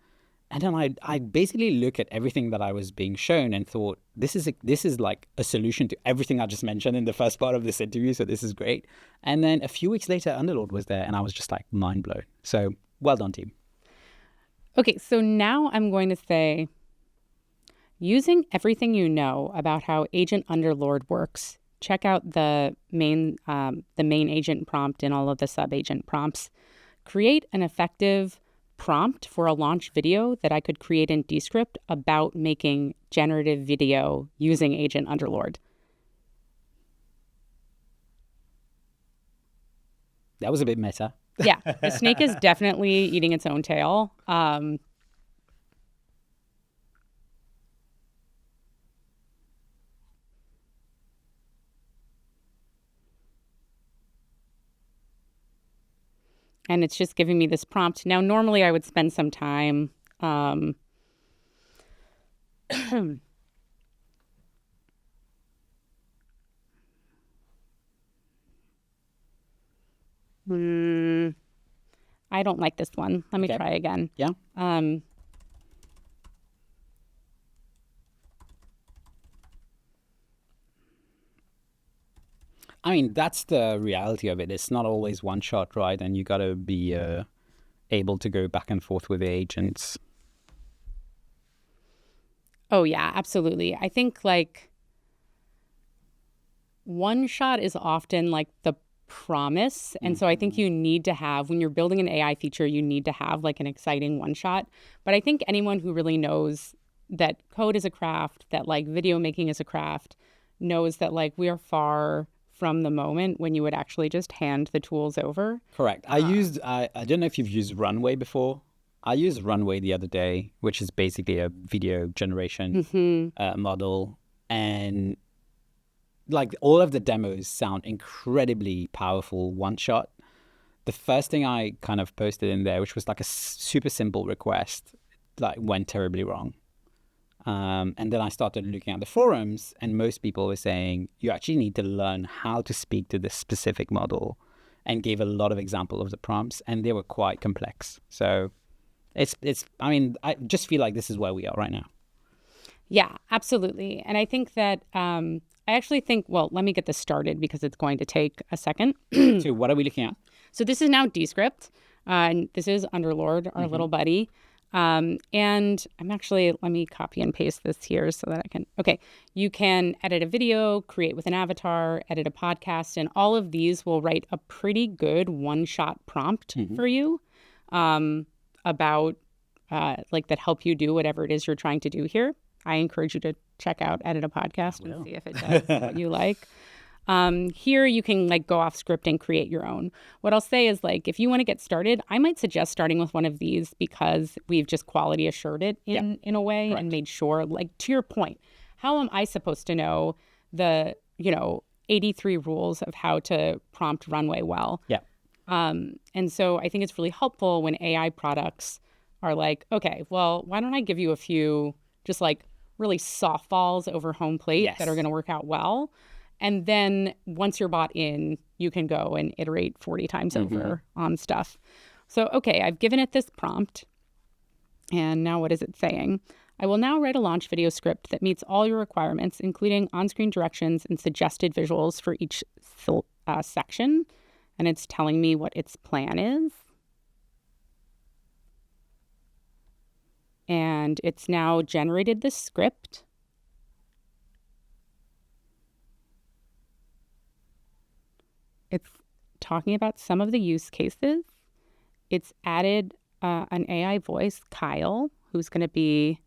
And then I basically look at everything that I was being shown and thought, this is like a solution to everything I just mentioned in the first part of this interview. So this is great. And then a few weeks later, Underlord was there and I was just like mind blown. So well done, team. Okay, so now I'm going to say, using everything you know about how Agent Underlord works, check out the main agent prompt and all of the sub-agent prompts. Create an effective prompt for a launch video that I could create in Descript about making generative video using Agent Underlord. That was a bit meta. Yeah, the snake is definitely eating its own tail. And it's just giving me this prompt. Now, normally I would spend some time I don't like this one. Let me try again. Yeah. I mean, that's the reality of it. It's not always one shot, right? And you got to be able to go back and forth with the agents. Oh, yeah, absolutely. I think like one shot is often like the promise. And so I think you need to have, when you're building an AI feature, you need to have like an exciting one shot. But I think anyone who really knows that code is a craft, that like video making is a craft, knows that like we are far from the moment when you would actually just hand the tools over. Correct. I don't know if you've used Runway before. I used Runway the other day, which is basically a video generation model. And like all of the demos sound incredibly powerful one shot. The first thing I kind of posted in there, which was like a super simple request, like went terribly wrong. And then I started looking at the forums, and most people were saying you actually need to learn how to speak to this specific model, and gave a lot of examples of the prompts, and they were quite complex. So I mean, I just feel like this is where we are right now. Yeah, absolutely. And I think that well, let me get this started because it's going to take a second. So what are we looking at? So this is now Descript, and this is Underlord, our little buddy. And I'm actually, let me copy and paste this here so that I can, you can edit a video, create with an avatar, edit a podcast, and all of these will write a pretty good one-shot prompt for you about like that help you do whatever it is you're trying to do here. I encourage you to check out Edit a Podcast and see if it does what you like. Here you can like go off script and create your own. What I'll say is like, if you want to get started, I might suggest starting with one of these because we've just quality assured it in a way. Correct. And made sure, like to your point, how am I supposed to know the, 83 rules of how to prompt Runway well? Yeah. And so I think it's really helpful when AI products are like, okay, well, why don't I give you a few just like really softballs over home plate that are going to work out well. And then once you're bought in, you can go and iterate 40 times over on stuff. So, okay, I've given it this prompt. And now what is it saying? I will now write a launch video script that meets all your requirements, including on-screen directions and suggested visuals for each section. And it's telling me what its plan is. And it's now generated this script. It's talking about some of the use cases. It's added an AI voice, Kyle, who's going to be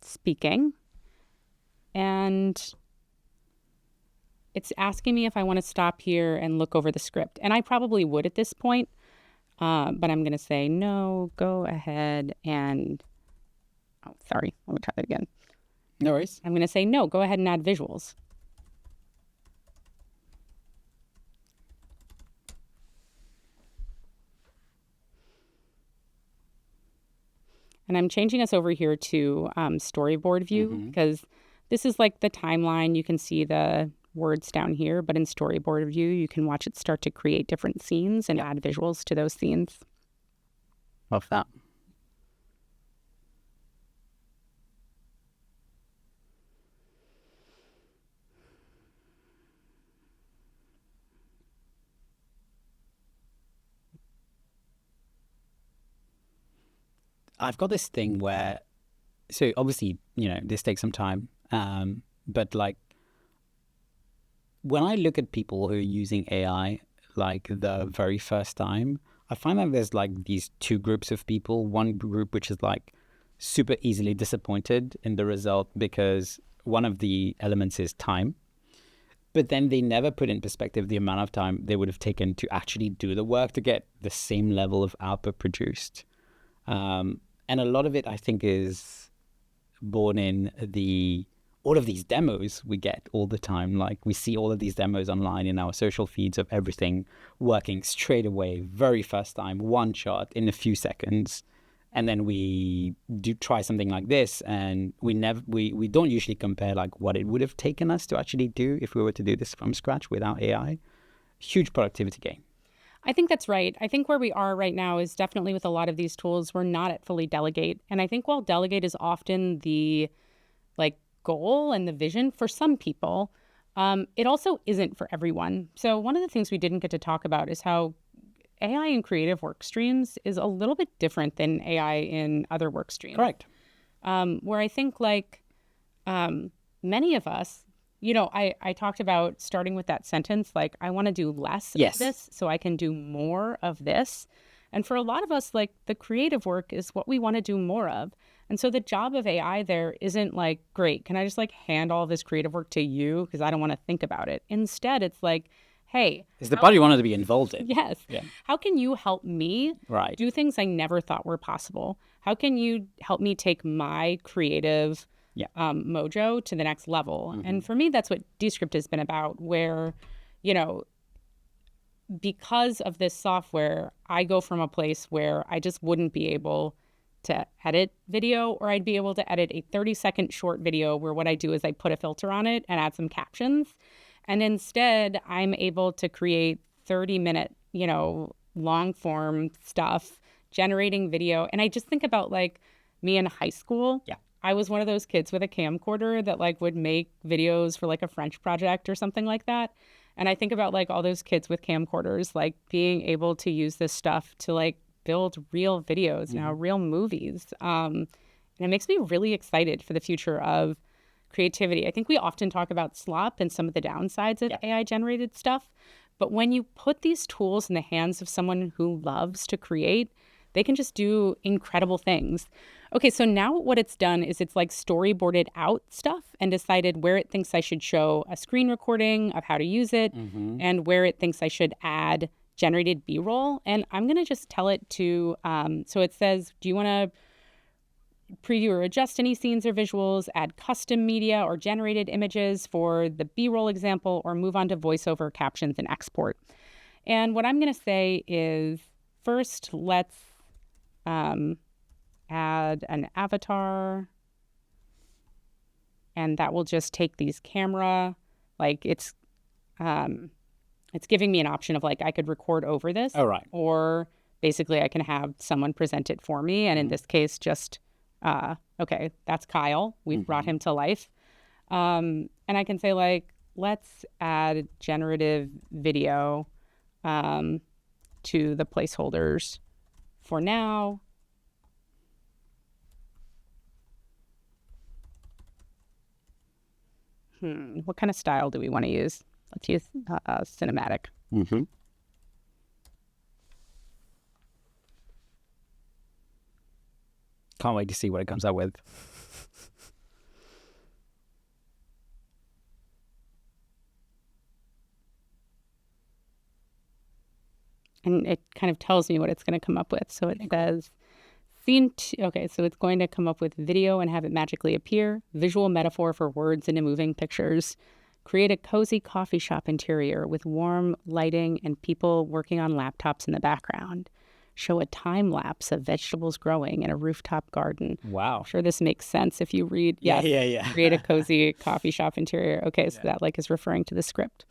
speaking. And it's asking me if I want to stop here and look over the script. And I probably would at this point. But I'm going to say, no, go ahead and... Oh, sorry. Let me try that again. No worries. I'm going to say, no, go ahead and add visuals. And I'm changing us over here to storyboard view because this is like the timeline. You can see the words down here, but in storyboard view, you can watch it start to create different scenes and add visuals to those scenes. Love that. I've got this thing where, so obviously, this takes some time, but like when I look at people who are using AI like the very first time, I find that there's like these two groups of people. One group which is like super easily disappointed in the result because one of the elements is time, but then they never put in perspective the amount of time they would have taken to actually do the work to get the same level of output produced. And a lot of it, I think, is born in all of these demos we get all the time. Like we see all of these demos online in our social feeds of everything working straight away, very first time, one shot in a few seconds. And then we do try something like this, and we don't usually compare like what it would have taken us to actually do if we were to do this from scratch without AI. Huge productivity gain. I think that's right. I think where we are right now is definitely with a lot of these tools, we're not at fully delegate. And I think while delegate is often the like goal and the vision for some people, it also isn't for everyone. So one of the things we didn't get to talk about is how AI in creative work streams is a little bit different than AI in other work streams. Correct. Where I think like many of us, I talked about starting with that sentence, like, I want to do less of this so I can do more of this. And for a lot of us, like, the creative work is what we want to do more of. And so the job of AI there isn't like, great, can I just like hand all this creative work to you because I don't want to think about it. Instead, it's like, hey. It's the part you wanted to be involved in. Yes. Yeah. How can you help me do things I never thought were possible? How can you help me take my creative mojo to the next level? And for me, that's what Descript has been about, where, because of this software, I go from a place where I just wouldn't be able to edit video, or I'd be able to edit a 30-second short video where what I do is I put a filter on it and add some captions. And instead, I'm able to create 30-minute, long form stuff, generating video. And I just think about like me in high school. Yeah. I was one of those kids with a camcorder that like would make videos for like a French project or something like that. And I think about like all those kids with camcorders, like being able to use this stuff to like build real videos now, real movies. And it makes me really excited for the future of creativity. I think we often talk about slop and some of the downsides of AI generated stuff. But when you put these tools in the hands of someone who loves to create, they can just do incredible things. Okay, so now what it's done is it's like storyboarded out stuff and decided where it thinks I should show a screen recording of how to use it and where it thinks I should add generated B-roll. And I'm going to just tell it to, so it says, do you want to preview or adjust any scenes or visuals, add custom media or generated images for the B-roll example, or move on to voiceover, captions, and export? And what I'm going to say is, first, let's add an avatar, and that will just take these camera, like it's giving me an option of like, I could record over this. Oh, right. Or basically I can have someone present it for me. And in this case, just, okay, that's Kyle. We've brought him to life. And I can say like, let's add generative video to the placeholders for now. What kind of style do we want to use? Let's use cinematic. Can't wait to see what it comes out with. And it kind of tells me what it's going to come up with. So it says, okay, so it's going to come up with video and have it magically appear, visual metaphor for words into moving pictures, create a cozy coffee shop interior with warm lighting and people working on laptops in the background, show a time lapse of vegetables growing in a rooftop garden. Wow. I'm sure this makes sense if you read. Yes, Yeah. create a cozy coffee shop interior. Okay, so that like is referring to the script.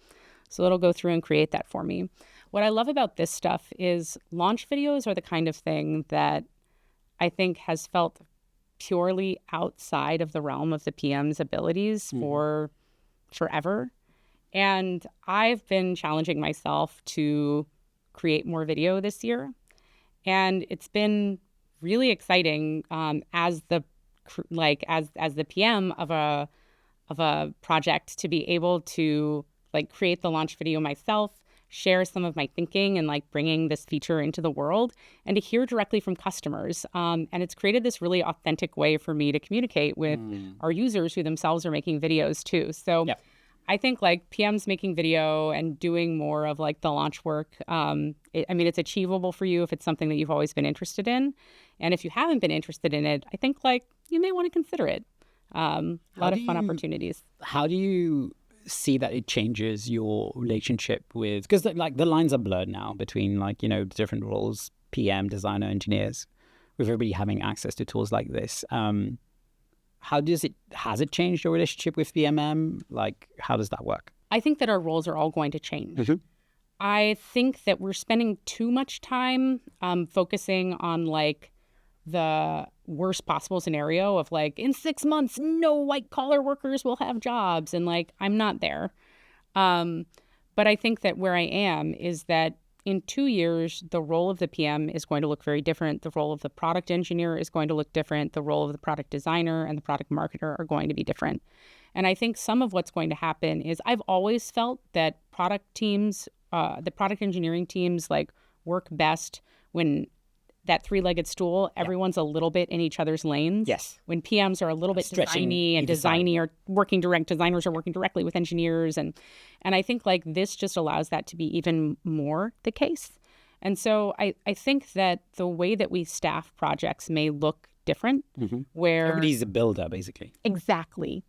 So it'll go through and create that for me. What I love about this stuff is launch videos are the kind of thing that I think has felt purely outside of the realm of the PM's abilities for forever. And I've been challenging myself to create more video this year. And it's been really exciting as the PM of a project to be able to like create the launch video myself, share some of my thinking and like bringing this feature into the world, and to hear directly from customers. And it's created this really authentic way for me to communicate with our users who themselves are making videos too. So I think like PMs making video and doing more of like the launch work, it's achievable for you if it's something that you've always been interested in. And if you haven't been interested in it, I think like you may want to consider it. A lot of fun opportunities. How do you see that it changes your relationship with, because like the lines are blurred now between like, you know, different roles, PM, designer, engineers, with everybody having access to tools like this. Has it changed your relationship with PMM? Like, how does that work? I think that our roles are all going to change. I think that we're spending too much time focusing on like the worst possible scenario of like, in 6 months, no white collar workers will have jobs. And like, I'm not there. But I think that where I am is that in 2 years, the role of the PM is going to look very different. The role of the product engineer is going to look different. The role of the product designer and the product marketer are going to be different. And I think some of what's going to happen is I've always felt that product teams, the product engineering teams like work best when that three-legged stool, everyone's a little bit in each other's lanes. Yes. When PMs are a little bit designy and designers are working directly with engineers. And I think like this just allows that to be even more the case. And so I think that the way that we staff projects may look different where everybody's a builder, basically. Exactly.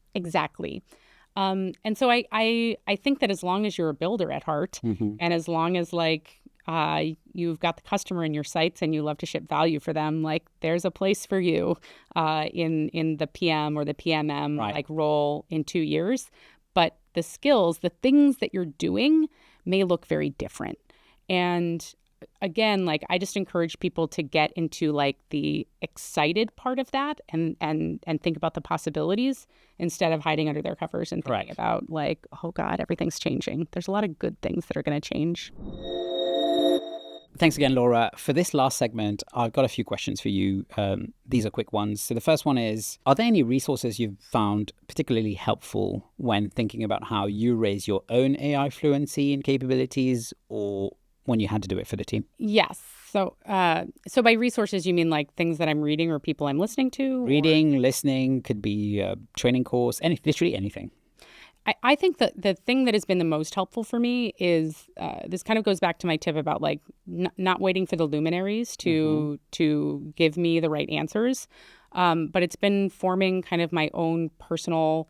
And so I think that as long as you're a builder at heart and as long as like you've got the customer in your sights and you love to ship value for them, like there's a place for you in the PM or the PMM like role in 2 years. But the skills, the things that you're doing may look very different. And again, like I just encourage people to get into like the excited part of that and think about the possibilities instead of hiding under their covers and thinking about like, oh God, everything's changing. There's a lot of good things that are going to change. Thanks again, Laura. For this last segment, I've got a few questions for you. These are quick ones. So the first one is, are there any resources you've found particularly helpful when thinking about how you raise your own AI fluency and capabilities, or when you had to do it for the team? Yes. So by resources, you mean like things that I'm reading or people I'm listening to? Reading, listening, could be a training course, literally anything. I think that the thing that has been the most helpful for me is this kind of goes back to my tip about like not waiting for the luminaries to give me the right answers. But it's been forming kind of my own personal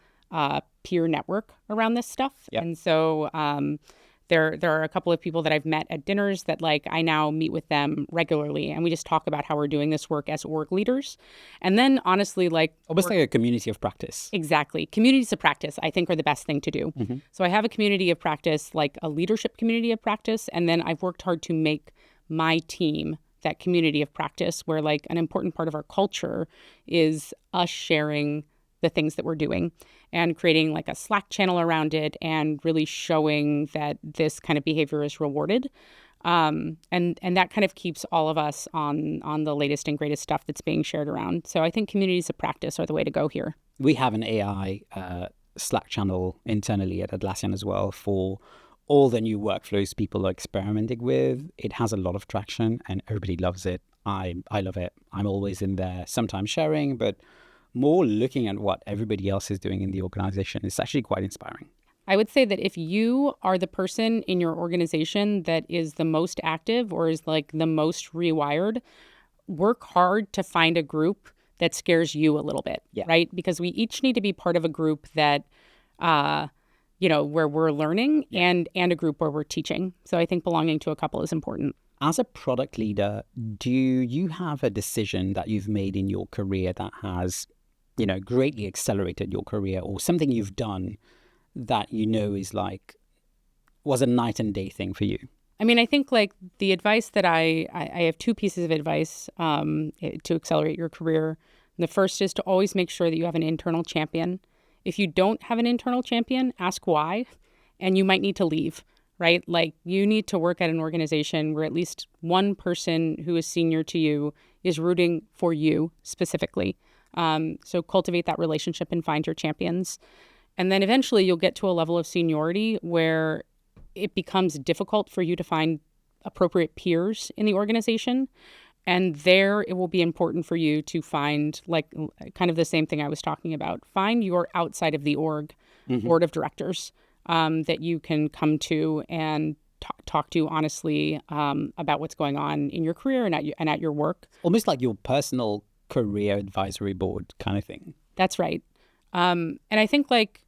peer network around this stuff. And so there are a couple of people that I've met at dinners that like I now meet with them regularly, and we just talk about how we're doing this work as org leaders. And then honestly, like almost like a community of practice. Exactly. Communities of practice, I think, are the best thing to do. So I have a community of practice, like a leadership community of practice, and then I've worked hard to make my team that community of practice where like an important part of our culture is us sharing the things that we're doing and creating like a Slack channel around it and really showing that this kind of behavior is rewarded. And that kind of keeps all of us on the latest and greatest stuff that's being shared around. So I think communities of practice are the way to go here. We have an AI Slack channel internally at Atlassian as well for all the new workflows people are experimenting with. It has a lot of traction and everybody loves it. I love it. I'm always in there, sometimes sharing, but more looking at what everybody else is doing in the organization. It's actually quite inspiring. I would say that if you are the person in your organization that is the most active or is like the most rewired, work hard to find a group that scares you a little bit, right? Because we each need to be part of a group that, where we're learning and a group where we're teaching. So I think belonging to a couple is important. as a product leader, do you have a decision that you've made in your career that has, greatly accelerated your career, or something you've done that is was a night and day thing for you? I mean, I think like the advice that I have two pieces of advice to accelerate your career. The first is to always make sure that you have an internal champion. If you don't have an internal champion, ask why, and you might need to leave, right? Like you need to work at an organization where at least one person who is senior to you is rooting for you specifically. So cultivate that relationship and find your champions. And then eventually you'll get to a level of seniority where it becomes difficult for you to find appropriate peers in the organization. And there it will be important for you to find like kind of the same thing I was talking about. Find your outside of the org board of directors that you can come to and talk to honestly about what's going on in your career and at your work. Almost like your personal career advisory board kind of thing. That's right. And I think like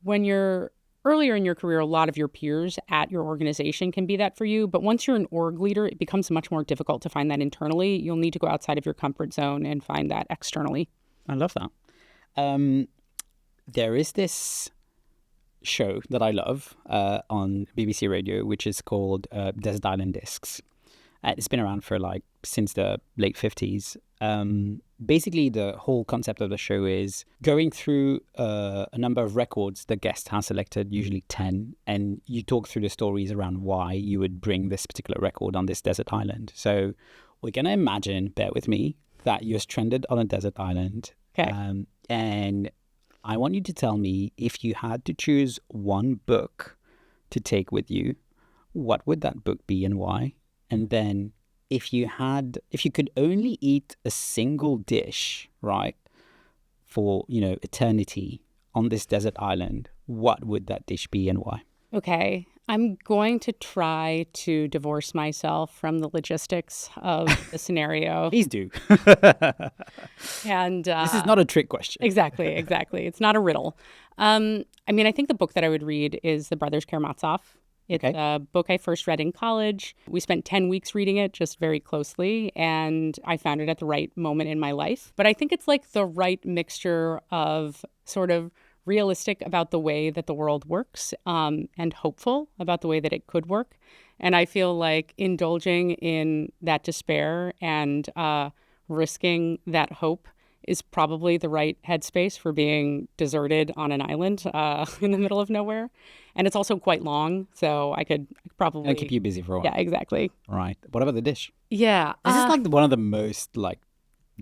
when you're earlier in your career, a lot of your peers at your organization can be that for you. But once you're an org leader, it becomes much more difficult to find that internally. You'll need to go outside of your comfort zone and find that externally. I love that. There is this show that I love on BBC Radio, which is called Desert Island Discs. It's been around for since the late 50s. Basically, the whole concept of the show is going through a number of records the guest has selected, usually 10, and you talk through the stories around why you would bring this particular record on this desert island. So we're going to imagine, bear with me, that you're stranded on a desert island. Okay. And I want you to tell me, if you had to choose one book to take with you, what would that book be and why? And then if you could only eat a single dish, right, for, eternity on this desert island, what would that dish be and why? Okay. I'm going to try to divorce myself from the logistics of the scenario. Please do. And this is not a trick question. Exactly. It's not a riddle. I think the book that I would read is The Brothers Karamazov. It's a book I first read in college. We spent 10 weeks reading it just very closely, and I found it at the right moment in my life. But I think it's like the right mixture of sort of realistic about the way that the world works and hopeful about the way that it could work. And I feel like indulging in that despair and risking that hope is probably the right headspace for being deserted on an island in the middle of nowhere. And it's also quite long, so I could probably... It'll keep you busy for a while. Yeah, exactly. Right. What about the dish? Yeah. This is one of the most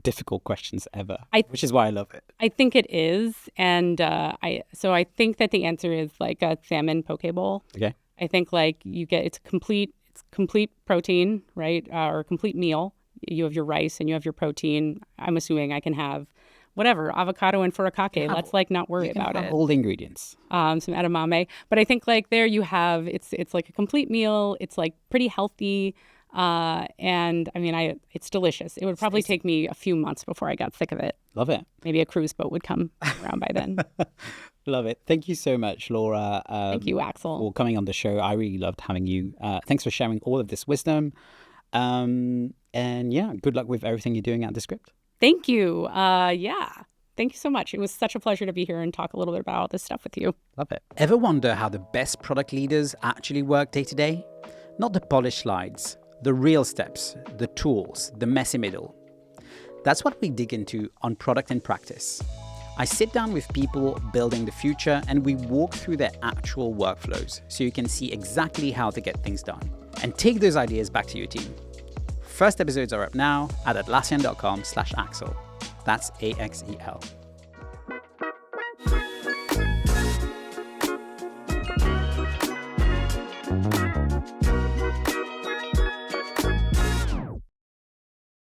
difficult questions ever, which is why I love it. I think it is. And I think that the answer is like a salmon poke bowl. Okay. I think it's complete protein, right? Or a complete meal. You have your rice and you have your protein. I'm assuming I can have whatever, avocado and furikake. Let's not worry about it. All the ingredients. Some edamame. But I think there you have, it's like a complete meal. It's pretty healthy. And it's delicious. It would probably take me a few months before I got sick of it. Love it. Maybe a cruise boat would come around by then. Love it. Thank you so much, Laura. Thank you, Axel. For coming on the show. I really loved having you. Thanks for sharing all of this wisdom. And yeah, good luck with everything you're doing at Descript. Thank you. Thank you so much. It was such a pleasure to be here and talk a little bit about all this stuff with you. Love it. Ever wonder how the best product leaders actually work day to day? Not the polished slides, the real steps, the tools, the messy middle. That's what we dig into on Product in Practice. I sit down with people building the future and we walk through their actual workflows so you can see exactly how to get things done and take those ideas back to your team. First episodes are up now at atlassian.com/Axel. That's AXEL.